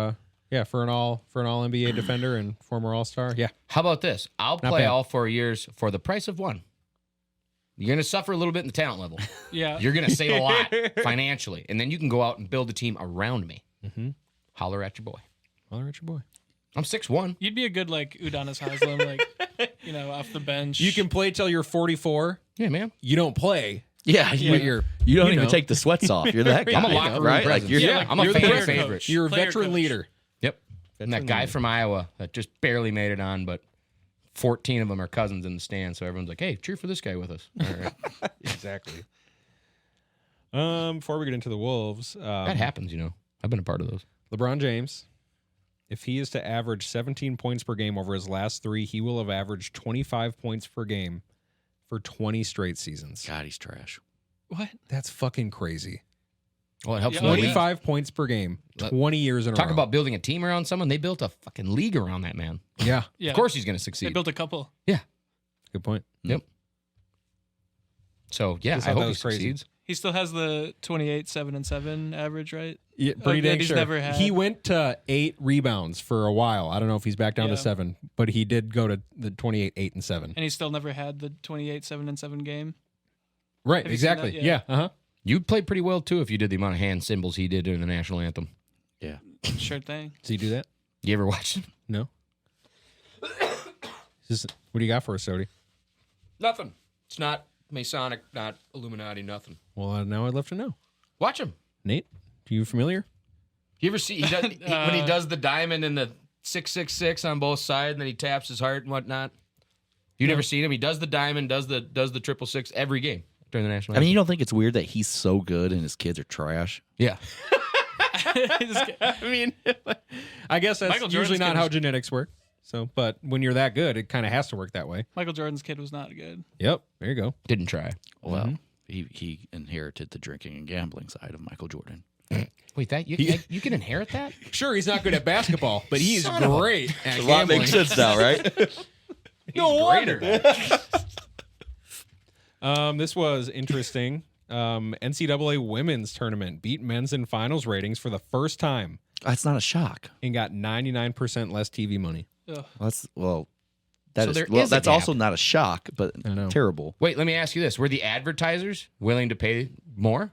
an all NBA defender and former All-Star. Yeah. How about this? I'll Not play bad. all 4 years for the price of one. You're going to suffer a little bit in the talent level. Yeah. You're going to save a lot financially. And then you can go out and build a team around me. Mm-hmm. Holler at your boy. All right, your boy. I'm 6'1". You'd be a good like Udonis Haslem, like off the bench. You can play till you're 44. Yeah, man. You don't play. Yeah, But you you're don't you even know. take the sweats off. You're that guy. I'm a locker room right? presence. Like you're, Yeah, Yeah, I'm a you're fan the player favorite. coach. You're a Player veteran coach. leader. Yep. And that guy from Iowa that just barely made it on, but 14 of them are cousins in the stand. So everyone's like, hey, cheer for this guy with us. All right. Exactly. Before we get into the Wolves, That happens, I've been a part of those. LeBron James, if he is to average 17 points per game over his last 3, he will have averaged 25 points per game for 20 straight seasons. God, he's trash. What? That's fucking crazy. Well, it helps Yeah, in the league. 25 points per game, 20 years in a row. Talk about building a team around someone. They built a fucking league around that man. Yeah, Yeah. Of course he's going to They succeed. built a couple. good point. Yep. So, yeah, Just I thought that hope he was crazy. succeeds. He still has the 28, 7, and 7 average, right? Yeah, pretty that dang he's sure. never had. He went to 8 rebounds for a while. I don't know if he's back down to Yeah. 7, but he did go to the 28, 8, and 7. And he still never had the 28, 7, and 7 game. Right, Have you seen exactly. that? Yeah. Uh-huh. You played pretty well, too, if you did the amount of hand symbols he did during the national anthem. Yeah. Sure thing. Does he do that? You ever watched it? No. What do you got for us, Sody? Nothing. It's not Masonic, not Illuminati, nothing. Well, now I'd love to know. Watch him. Nate, are you familiar? You ever see when he does the diamond and the 666 on both sides, and then he taps his heart and whatnot? You never seen him? He does the diamond, does the 666 every game during the national I mean, anthem. you don't think it's weird that he's so good and his kids are trash? Yeah. I mean, I guess that's Michael usually Jordan's not kid how was- genetics work. So, but when you're that good, it kind of has to work that way. Michael Jordan's kid was not good. Yep. There you go. Didn't try. Well, he inherited the drinking and gambling side of Michael Jordan. Well, Wait, that you can inherit that? Sure, he's not good at basketball, but he is Son of a- great at A lot gambling. makes sense now, right? No wonder. Greater. This was interesting. NCAA women's tournament beat men's in finals ratings for the first time That's not a shock. and got 99% less TV money. Ugh. That's So that's there is a that's gap. also not a shock, but I know. terrible. Wait, let me ask you this: were the advertisers willing to pay more?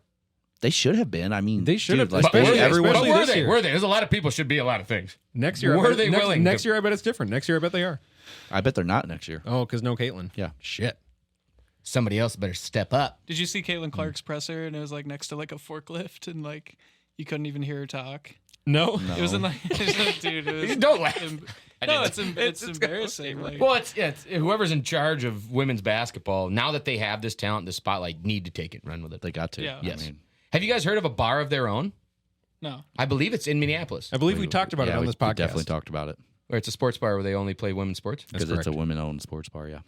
They should have been. I mean, They should have, Like, especially- were they? everyone- But were this they? year. Were they? There's a lot of people should be a lot of things. Next year, Were I bet, they willing Next to- year, I bet it's different. Next year, I bet they are. I bet they're not next year. Oh, because no Caitlin. Yeah. Shit. Somebody else better step up. Did you see Caitlin Clark's presser and it was like next to like a forklift and like you couldn't even hear her talk? No. It was in like, dude, it was, Don't laugh. no, it's embarrassing. Like, Well, it's whoever's in charge of women's basketball. Now that they have this talent, this spotlight, need to take it and run with it. They got to. Yeah. Yes. I mean, Have you guys heard of a bar of their own? no. I believe it's in Minneapolis, I believe we talked about it on we- this we podcast. definitely talked about it where it's a sports bar where they only play women's sports. That's because it's a correct. women-owned sports bar. Yeah,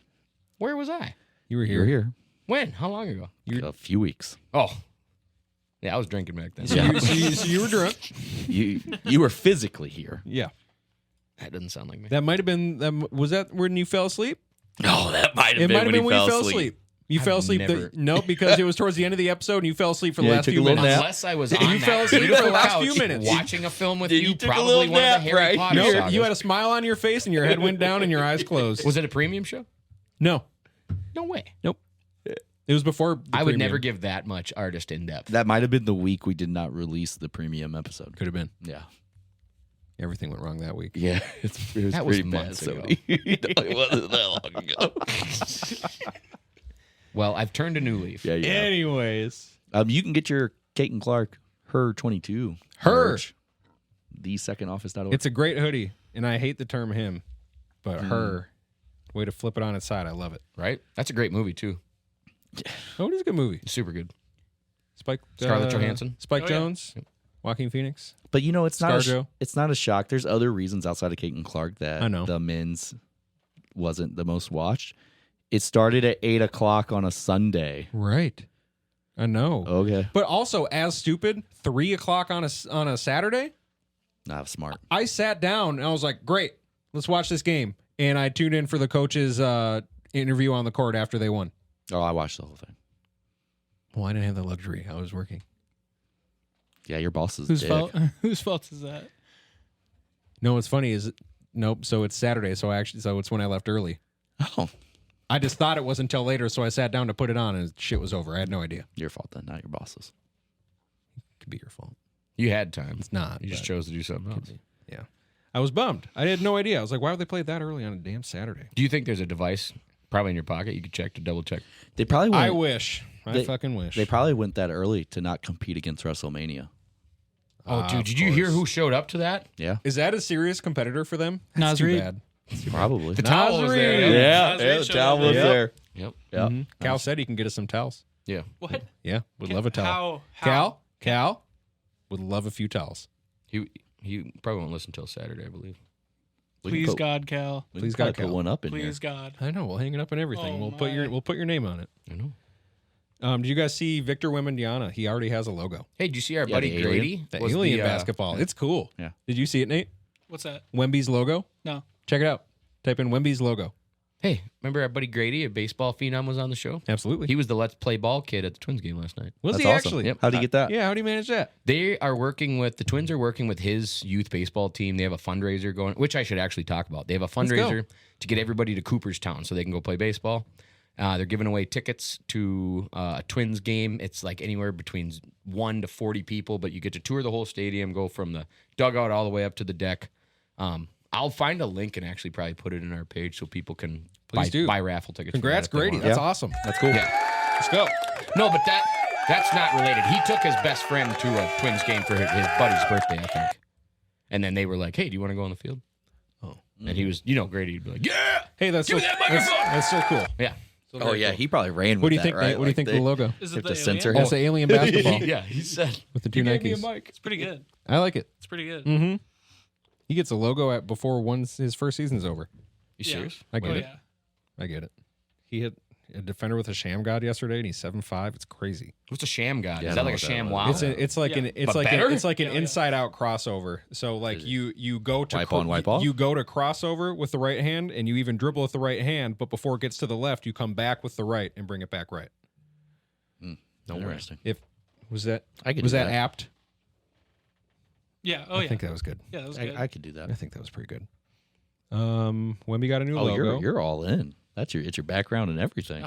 Where was I? You were you're here. here. When? How long ago? A few weeks. Oh, yeah, I was drinking back then. Yeah. So you were drunk. You were physically here. Yeah. That doesn't sound like me. That might have been. Was that when you fell asleep? No, that might It might have been when you fell asleep. You I've fell asleep. never- No, because it was towards the end of the episode, and you fell asleep for the Yeah, you last took few a little minutes. nap. Unless I was You on fell that asleep for the beautiful last couch few minutes. watching a film with Yeah, you, you took a probably little one nap, of the Harry right? Potter No, sagas. you had a smile on your face, and your head went down, and your eyes closed. Was it a premium show? No, No way. nope. It was before. The I would premium. never give that much artist in depth. That might have been the week we did not release the premium episode. Could have been. Yeah. Everything went wrong that week. Yeah, it was That was pretty bad. months So ago. it wasn't that long ago. Well, I've turned a new leaf. Yeah, yeah. Anyways, You can get your Caitlin Clark, her 22. Her. merch, thesecondoffice.org. it's a great hoodie, and I hate the term him, but her. Way to flip it on its side. I love it. Right? That's a great movie, too. Oh, it is a good movie. Super good. Spike Scarlett Johansson. Spike Oh, yeah. Jones, Joaquin Phoenix. But you know, it's not ScarJo. it's not a shock. There's other reasons outside of Caitlin Clark that I know. the men's wasn't the most watched. It started at 8:00 on a Sunday. Right. I know. Okay, But also, as stupid, 3:00 on a Saturday. not smart. I sat down and I was like, "Great, let's watch this game." And I tuned in for the coach's interview on the court after they won. Oh, I watched the whole thing. Well, I didn't have the luxury. I was working. Yeah, your boss is Whose dick. fault? Whose fault is that? No, what's funny is nope. So it's Saturday. So it's when I left early. Oh, I just thought it was until later, so I sat down to put it on, and shit was over. I had no idea. your fault then, not your boss's. It could be your fault. You had time. It's not. You just but- chose to do something else. Yeah. I was bummed. I had no idea. I was like, why would they play that early on a damn Saturday? Do you think there's a device probably in your pocket you could check to double check? They probably I went, wish. I fucking wish. they probably went that early to not compete against WrestleMania. Oh, dude, of did you hear course. who showed up to that? Yeah, Is that a serious competitor for them? That's Nasri. too bad. probably. The towel was there. Nasri. Yeah. Nasri showed up. was Yep. there. Yep. Yeah, Cal said he can get us some towels. Yeah. What? Yeah, would love a towel. How? Cal would love a few towels. He probably won't listen until Saturday, I believe. We can Please, put- God, Cal. we Please can probably God, put Cal. one up in Please, here. God. I know. We'll hang it up and everything. Oh, we'll put your name on it. I know. Did you guys see Victor Wembanyama? He already has a logo. Hey, did you see our Yeah, buddy the alien. Grady? The was alien the, basketball. It's cool. Yeah. Did you see it, Nate? What's that? Wemby's logo. No. Check it out. Type in Wemby's logo. Hey, remember our buddy Grady, a baseball phenom, was on the show? Absolutely. He was the Let's Play Ball kid at the Twins game last night. Was That's he awesome. actually? Yep. How'd he get that? Yeah. How do you manage that? They are working with, the Twins are working with his youth baseball team. They have a fundraiser going, which I should actually talk about. They have a go. fundraiser to get everybody to Cooperstown so they can go play baseball. They're giving away tickets to a Twins game. It's like anywhere between 1 to 40 people, but you get to tour the whole stadium, go from the dugout all the way up to the deck. I'll find a link and actually probably put it in our page so people can Please do. buy raffle tickets. for Congrats, that if they Grady. want. That's awesome. That's cool. Yeah. Let's go. No, but that's not related. He took his best friend to a Twins game for his buddy's birthday, I think. And then they were like, "Hey, do you want to go on the field?" Oh. And he was, Grady'd be like, "Yeah, Hey, that's Give so, me that that's, microphone! that's so cool. yeah, So Oh very yeah, cool. he probably ran with What do you that, think? right? Nate? What do you Like think of they- the logo? Is Have it to the censor alien? him. That's the alien basketball yeah." He said, with the two "He gave me a Nikes. mic." It's pretty good. I like it. It's pretty good. Mm-hmm. He gets a logo before his first season's over. You Yeah. serious? I get Oh, it. yeah. I get it. He hit a defender with a sham god yesterday, and he's 7'5". It's crazy. What's a sham god? Yeah, Is I that know like a what that sham was. wow? It's like Yeah. an it's But like better? it's like an Yeah, yeah. inside out crossover. So like you go to Wipe on, wipe off? you go to crossover with the right hand, and you even dribble with the right hand. But before it gets to the left, you come back with the right and bring it back right. Interesting. If was that I could was do that that. apt? Yeah. Oh I yeah. think that was good. Yeah, that was good. I could do that. I think that was pretty good. Wemby got a new Oh, logo. you're all in. It's your background and everything.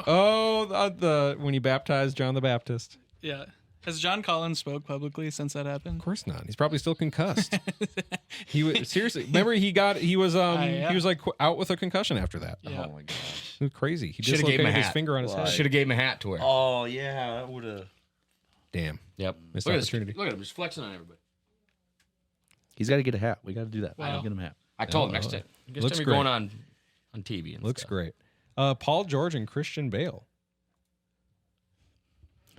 Oh, the when he baptized John the Baptist. yeah. Has John Collins spoke publicly since that happened? Of course not. He's probably still concussed. He was seriously. Remember, he was yeah. like out with a concussion after that. Yeah. Oh my gosh. It was crazy. He Shoulda gave him a dislocated his hat. finger on his head. Should have gave him a hat to wear. Oh yeah, that would have. Damn. Yep. Missed Look at, this, opportunity. look at him just flexing on everybody. He's got to get a hat. We got to do that. Wow. Get him a hat. I told him next time. Next Looks time you're great. going on TV and Looks stuff. great. Paul George and Christian Bale.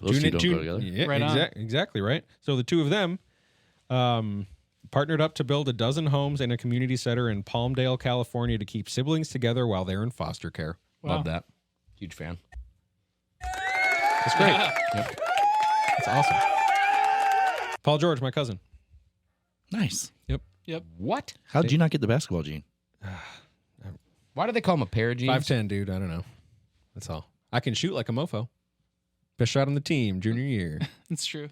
Those two don't go together. Yeah, Right on. exactly right. So the two of them partnered up to build a dozen homes and a community center in Palmdale, California, to keep siblings together while they're in foster care. Wow. Love that. Huge fan. That's great. Yep. That's awesome. Paul George, my cousin. Nice. Yep. What? How'd you not get the basketball gene? Why do they call him a paragene? 5'10", dude. I don't know. That's all. I can shoot like a mofo. Best shot on the team, junior year. It's true.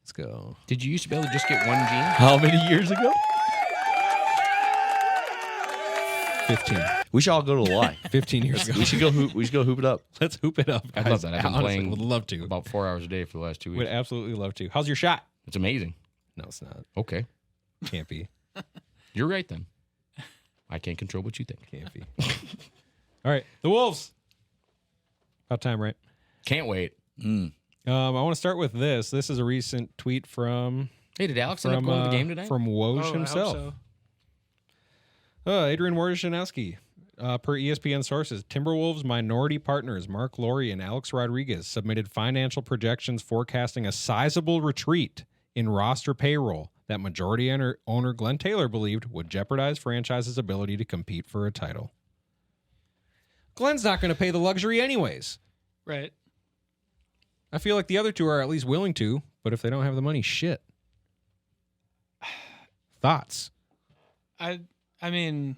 Let's go. Did you used to be able to just get one gene? How many years ago? 15. We should all go to the Y. 15 years ago. We should go hoop it up. Let's hoop it up. I guys. love that. I've been Honestly, playing would love to. about 4 hours a day for the last 2 Would weeks. absolutely love to. How's your shot? It's amazing. No, it's not. Okay. Can't be. You're right then. I can't control what you think. Can't be. All right. The Wolves. About time, right? Can't wait. I want to start with this. This is a recent tweet from Hey, did Alex end up going to the game tonight? from Woj Oh, I hope himself. so. Adrian Wojnarowski. Per ESPN sources, Timberwolves minority partners Mark Laurie and Alex Rodriguez submitted financial projections forecasting a sizable retreat in roster payroll that majority owner Glenn Taylor believed would jeopardize franchise's ability to compete for a title. Glenn's not going to pay the luxury anyways. Right. I feel like the other two are at least willing to, but if they don't have the money, shit. Thoughts? I mean,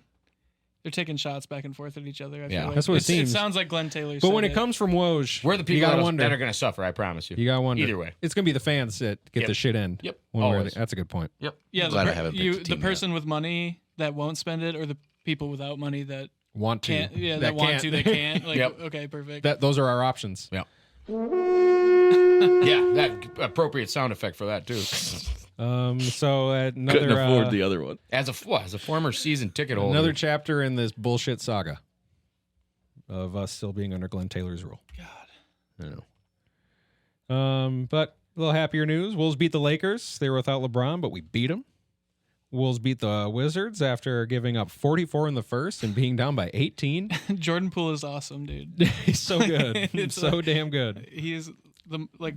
they're taking shots back and forth at each other. I feel Yeah. like. That's what it seems. It sounds like Glenn Taylor. But said when it comes from Woj, We're the you people gotta that wonder. are going to suffer, I promise you. You got to wonder. Either way. It's going to be the fans that get Yep. the shit end. Yep. One way or Always. the- that's a good point. Yep. yeah, glad I haven't picked a the team person with money that won't spend it, or the people without money that Want to. can't. Yeah, that want to, they can't. Like, Yep. okay, perfect. Those are our options. Yeah. Yeah, that appropriate sound effect for that too. So another Couldn't afford the other one. As a former season ticket holder, another chapter in this bullshit saga of us still being under Glenn Taylor's rule. God. I know. But a little happier news. Wolves beat the Lakers. They were without LeBron, but we beat them. Wolves beat the Wizards after giving up 44 in the first and being down by 18. Jordan Poole is awesome, dude. He's so good. It's so like- damn good. He is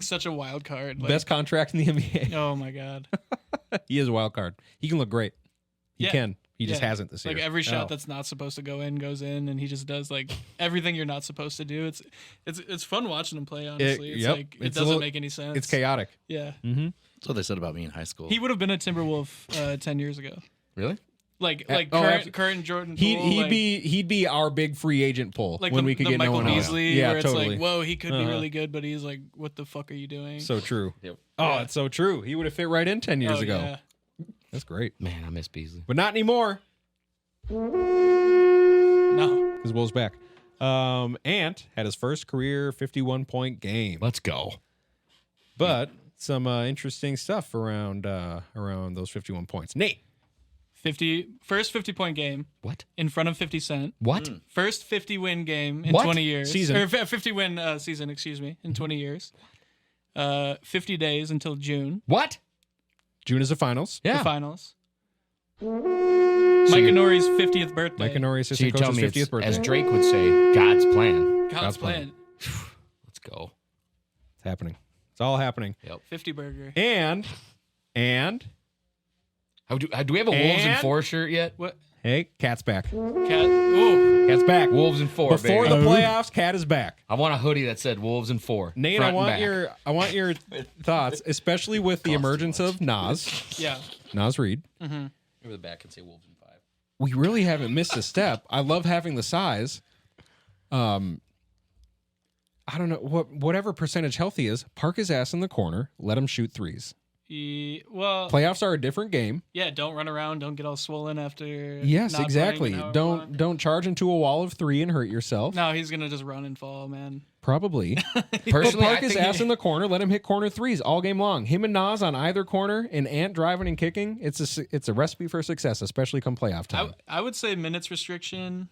such a wild card. Like, Best contract in the NBA. Oh my god. He is a wild card. He can look great. He Yeah. can. He just Yeah. hasn't this year. Like every shot Oh. that's not supposed to go in goes in, and he just does like everything you're not supposed to do. It's fun watching him play. Honestly, it's yep. like It's a doesn't little- make any sense. It's chaotic. Yeah, That's what they said about me in high school. he would have been a Timberwolf 10 years ago. really? Like oh, current Jordan Poole. He'd be our big free agent pull like when the, we could the get Michael no one else. Beasley, Yeah, where it's totally. like, whoa, he could be Uh-huh. really good, but he's like, what the fuck are you doing? So true. Yep. Oh, Yeah. it's so true. He would have fit right in 10 years Oh, ago. yeah. That's great. Man, I miss Beasley. But not anymore No, because Will's back. Ant had his first career 51-point game. Let's go. But some interesting stuff around those 51 points. Nate. first 50-point game What? in front of 50 Cent. What? First 50-win game in What? 20 years. Season. Or 50-win season, excuse me, in 20 years. 50 days until June, What? June is the finals. Yeah. the finals. Mike Honori's 50th birthday. Mike Honori, So you assistant tell coach's me 50th it's, birthday. as Drake would say, God's plan. God's plan. Let's go. It's happening. It's all happening. 50 burger. And Do we have a Wolves in And- 4 shirt yet? What? Hey, Cat's back. Cat. Ooh. Cat's back. Wolves in 4, Before baby. the playoffs, Cat is back. I want a hoodie that said Wolves in 4. Nate, front and I want your thoughts, especially with the emergence of Nas. Yeah. Nas Reed. Maybe the back can say Wolves in 5. We really haven't missed a step. I love having the size. I don't know whatever percentage health he is. Park his ass in the corner. Let him shoot threes. Well, Playoffs are a different game. yeah. Don't run around. Don't get all swollen after. Yes, not exactly. playing however long. Don't charge into a wall of 3 and hurt yourself. No, he's gonna just run and fall, man. Probably. Personally, But park I his think ass in the corner. Let him hit corner threes all game long. Him and Nas on either corner, and Ant driving and kicking. It's a recipe for success, especially come playoff time. I would say minutes restriction,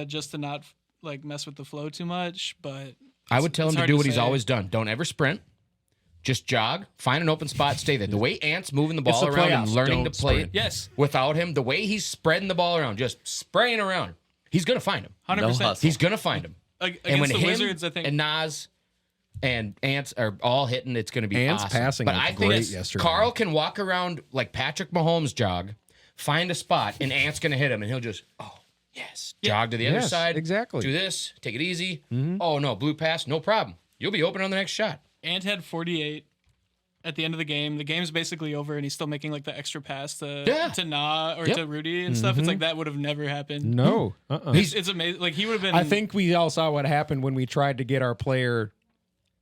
just to not like mess with the flow too much. But I would tell him it's to hard do what he's say. always done. Don't ever sprint. Just jog, find an open spot, stay there. The way Ant's moving the ball the around and playoffs. learning to Don't play sprint. Yes, without him, the way he's spreading the ball around, just spraying around, he's going to find him. 100%. hustle. He's going to find him. Against And when the him Wizards, I think and Nas and Ants are all hitting, it's going to be Ants awesome. passing But looked I think great yesterday. Carl can walk around like Patrick Mahomes jog, find a spot, and Ant's going to hit him, and he'll just, yes, jog to the other Yes, side. exactly. Do this, take it easy. Oh, no, blue pass, no problem. You'll be open on the next shot. Ant had 48 at the end of the game. The game's basically over, and he's still making like the extra pass to Na or to Rudy and stuff. It's like that would have never happened. No. It's amazing. Like he would have been. I think we all saw what happened when we tried to get our player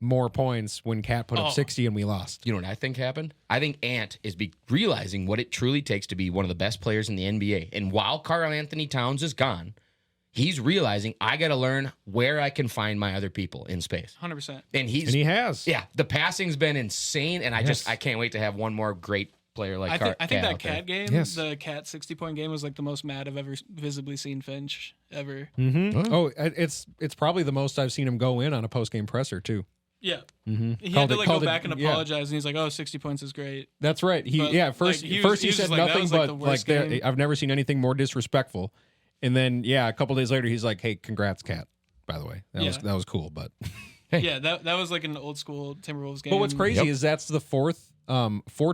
more points when Cat put up 60 and we lost. You know what I think happened? I think Ant is realizing what it truly takes to be one of the best players in the NBA. And while Karl Anthony Towns is gone, he's realizing I got to learn where I can find my other people in space. 100%. And he has. Yeah, the passing's been insane, and I can't wait to have one more great player like I think that out there. Cat game, Yes. the Cat 60-point game, was like the most mad I've ever visibly seen Finch ever. Oh, it's probably the most I've seen him go in on a post game presser too. Yeah. He Called had to it- like go called it- back and yeah. apologize, and he's like, "Oh, 60 points is great." That's right. But, First like, he was he said just like, that nothing was, like, but the like worst game. I've never seen anything more disrespectful. And then a couple days later he's like, "Hey, congrats, Cat." By the way, that was cool. But Yeah, that was like an old school Timberwolves game. but what's crazy is that's the four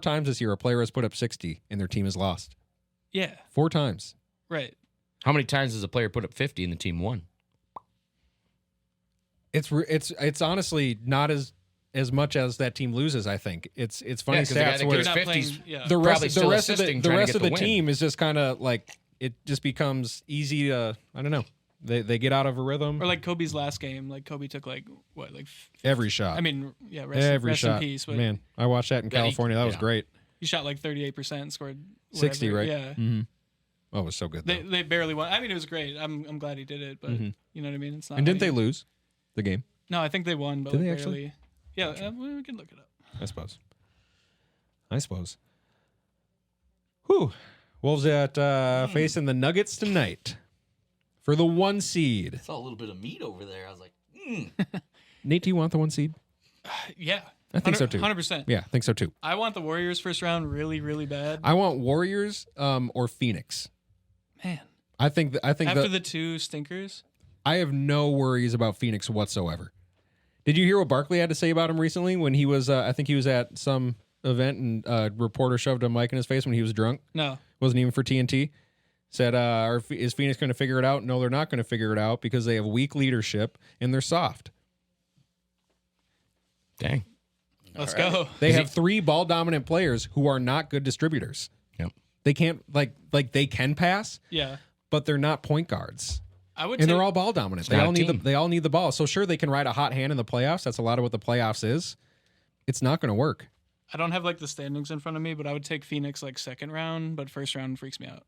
times this year a player has put up 60 and their team has lost. Yeah, 4 times. right. How many times does a player put up 50 and the team won? It's honestly not as much as that team loses. I think it's funny 'cause the guy stats that where gives Not 50s playing, yeah. the probably rest still of assisting, the trying to rest get of the the win. team is just kind of like it just becomes easy to I don't know. They get out of a rhythm. Or like Kobe's last game, like Kobe took like what, like Every shot. I mean, yeah, every rest shot. in peace. But Man, I watched that in Yeah, he- California. That was yeah. great. he shot like 38% and scored 60, whatever. right? Yeah, Oh, it was so good. Though. they barely won. I mean, it was great. I'm glad he did it, but you know what I mean. It's not. And didn't how they you- lose the game? No, I think they won, but Did like they actually? barely. Yeah, we can look it up. I suppose. Whew. Wolves at facing the Nuggets tonight for the 1 seed. I saw a little bit of meat over there. I was like, Nate, do you want the 1 seed? Yeah, I think so too. 100%. Yeah, I think so too. I want the Warriors first round really, really bad. I want Warriors or Phoenix. Man, I think after that the two stinkers. I have no worries about Phoenix whatsoever. Did you hear what Barkley had to say about him recently when he was? I think he was at some event and a reporter shoved a mic in his face when he was drunk. No, Wasn't even for TNT. Said, "Is Phoenix going to figure it out?" No, they're not going to figure it out because they have weak leadership and they're soft. Dang. let's go. They have 3 ball dominant players who are not good distributors. Yep. They can't like they can pass, Yeah, but they're not point guards. I would. And take, they're all ball dominant. They not a all need team. they all need the ball. So sure, they can ride a hot hand in the playoffs. That's a lot of what the playoffs is. It's not going to work. I don't have like the standings in front of me, but I would take Phoenix like second round, but first round freaks me out.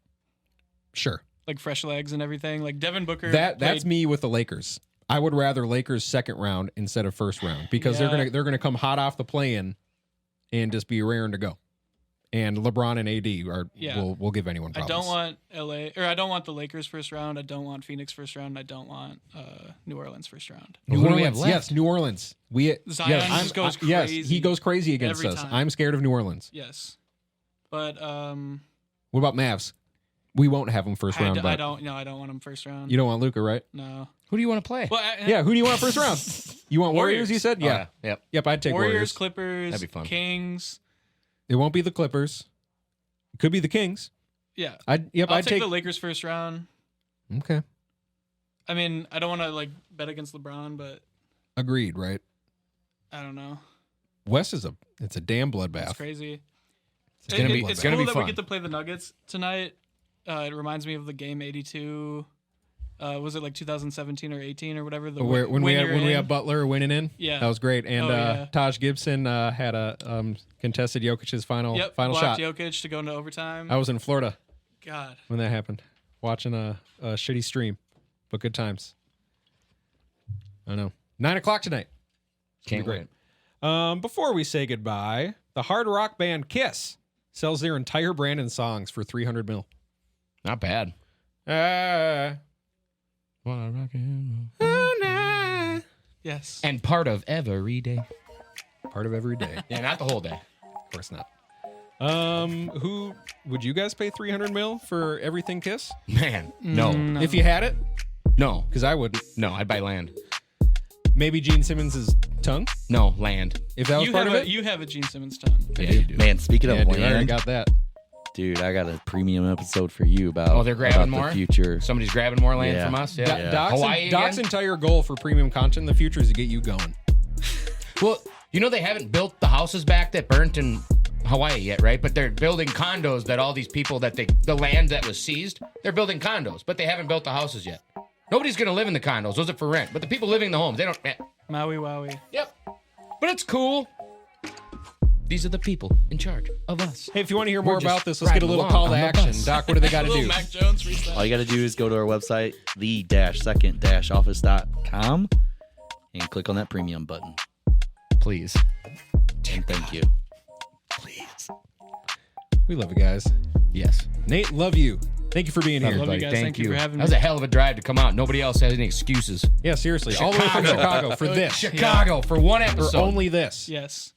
Sure, Like fresh legs and everything. Like Devin Booker. that's played- me with the Lakers. I would rather Lakers second round instead of first round because Yeah. they're gonna come hot off the play-in and just be raring to go. And LeBron and AD will give anyone I problems. don't want LA or I don't want the Lakers first round. I don't want Phoenix first round. I don't want New Orleans first round. New Who do we have Orleans. left? Yes, New Orleans. Zion yes, just goes yes, crazy he goes crazy against every us. time. I'm scared of New Orleans. Yes, but What about Mavs? We won't have them first round, I but don't want them first round. you don't want Luka, right? No. Who do you want to play? Well, Yeah, who do you want first round? You want Warriors, you said? Oh, Yeah. Yep. Yep, I'd take Warriors, Warriors. Clippers, That'd be fun. Kings. It won't be the Clippers. It could be the Kings. Yeah. I'd I'll take take the Lakers first round. Okay. I mean, I don't want to like bet against LeBron, but Agreed, right? I don't know. West is it's a damn It's bloodbath. crazy. It's gonna be. It's It's gonna cool be that fun. we get to play the Nuggets tonight. It reminds me of the game 82. Was it like 2017 or 18 or whatever? When we had Butler winning in, Yeah. that was great. And yeah. Taj Gibson had a contested Jokic's final blocked shot. Jokic to go into overtime. I was in Florida God. when that happened, watching a shitty stream, but good times. I know. 9:00 tonight. Can't Be great. wait. Before we say goodbye, the hard rock band Kiss sells their entire brand and songs for $300 million. Not bad. Yes. And part of every day. Part of every day. Yeah, not the whole day. Of course not. Who would you guys pay $300 million for everything Kiss? Man, no, No. If you had it, no, because I wouldn't. no. I'd buy land. Maybe Gene Simmons' tongue, No, land. if that was part of it. You have a Gene Simmons tongue. Yeah, you do. Man, speaking Yeah, of dude, I already land, got that. dude, I got a premium episode for you about. Oh, they're grabbing about more? the future. Somebody's grabbing more land Yeah. from us. Do- Yeah. Doc's, Hawaii Doc's again? entire goal for premium content in the future is to get you going. Well, you know they haven't built the houses back that burnt in Hawaii yet, right? But they're building condos that all these people the land that was seized, they're building condos, but they haven't built the houses yet. Nobody's gonna live in the condos; those are for rent. But the people living in the homes, they don't. Maui Wowie. Yep. But it's cool. These are the people in charge of us. Hey, if you want to hear more just about this, let's get a little riding call to along on the action. bus. Doc, what do they got to Little do? Mac Jones freestyle. All you got to do is go to our website, the-second-office.com, and click on that premium button. Please. And thank you. Please. We love you guys. Yes. Nate, love you. Thank you for being here. Love you guys. Thank you for having That was me. a hell of a drive to come out. Nobody else has any excuses. Yeah, seriously. All the way from Chicago for this. Chicago for one For episode. only this. Yes.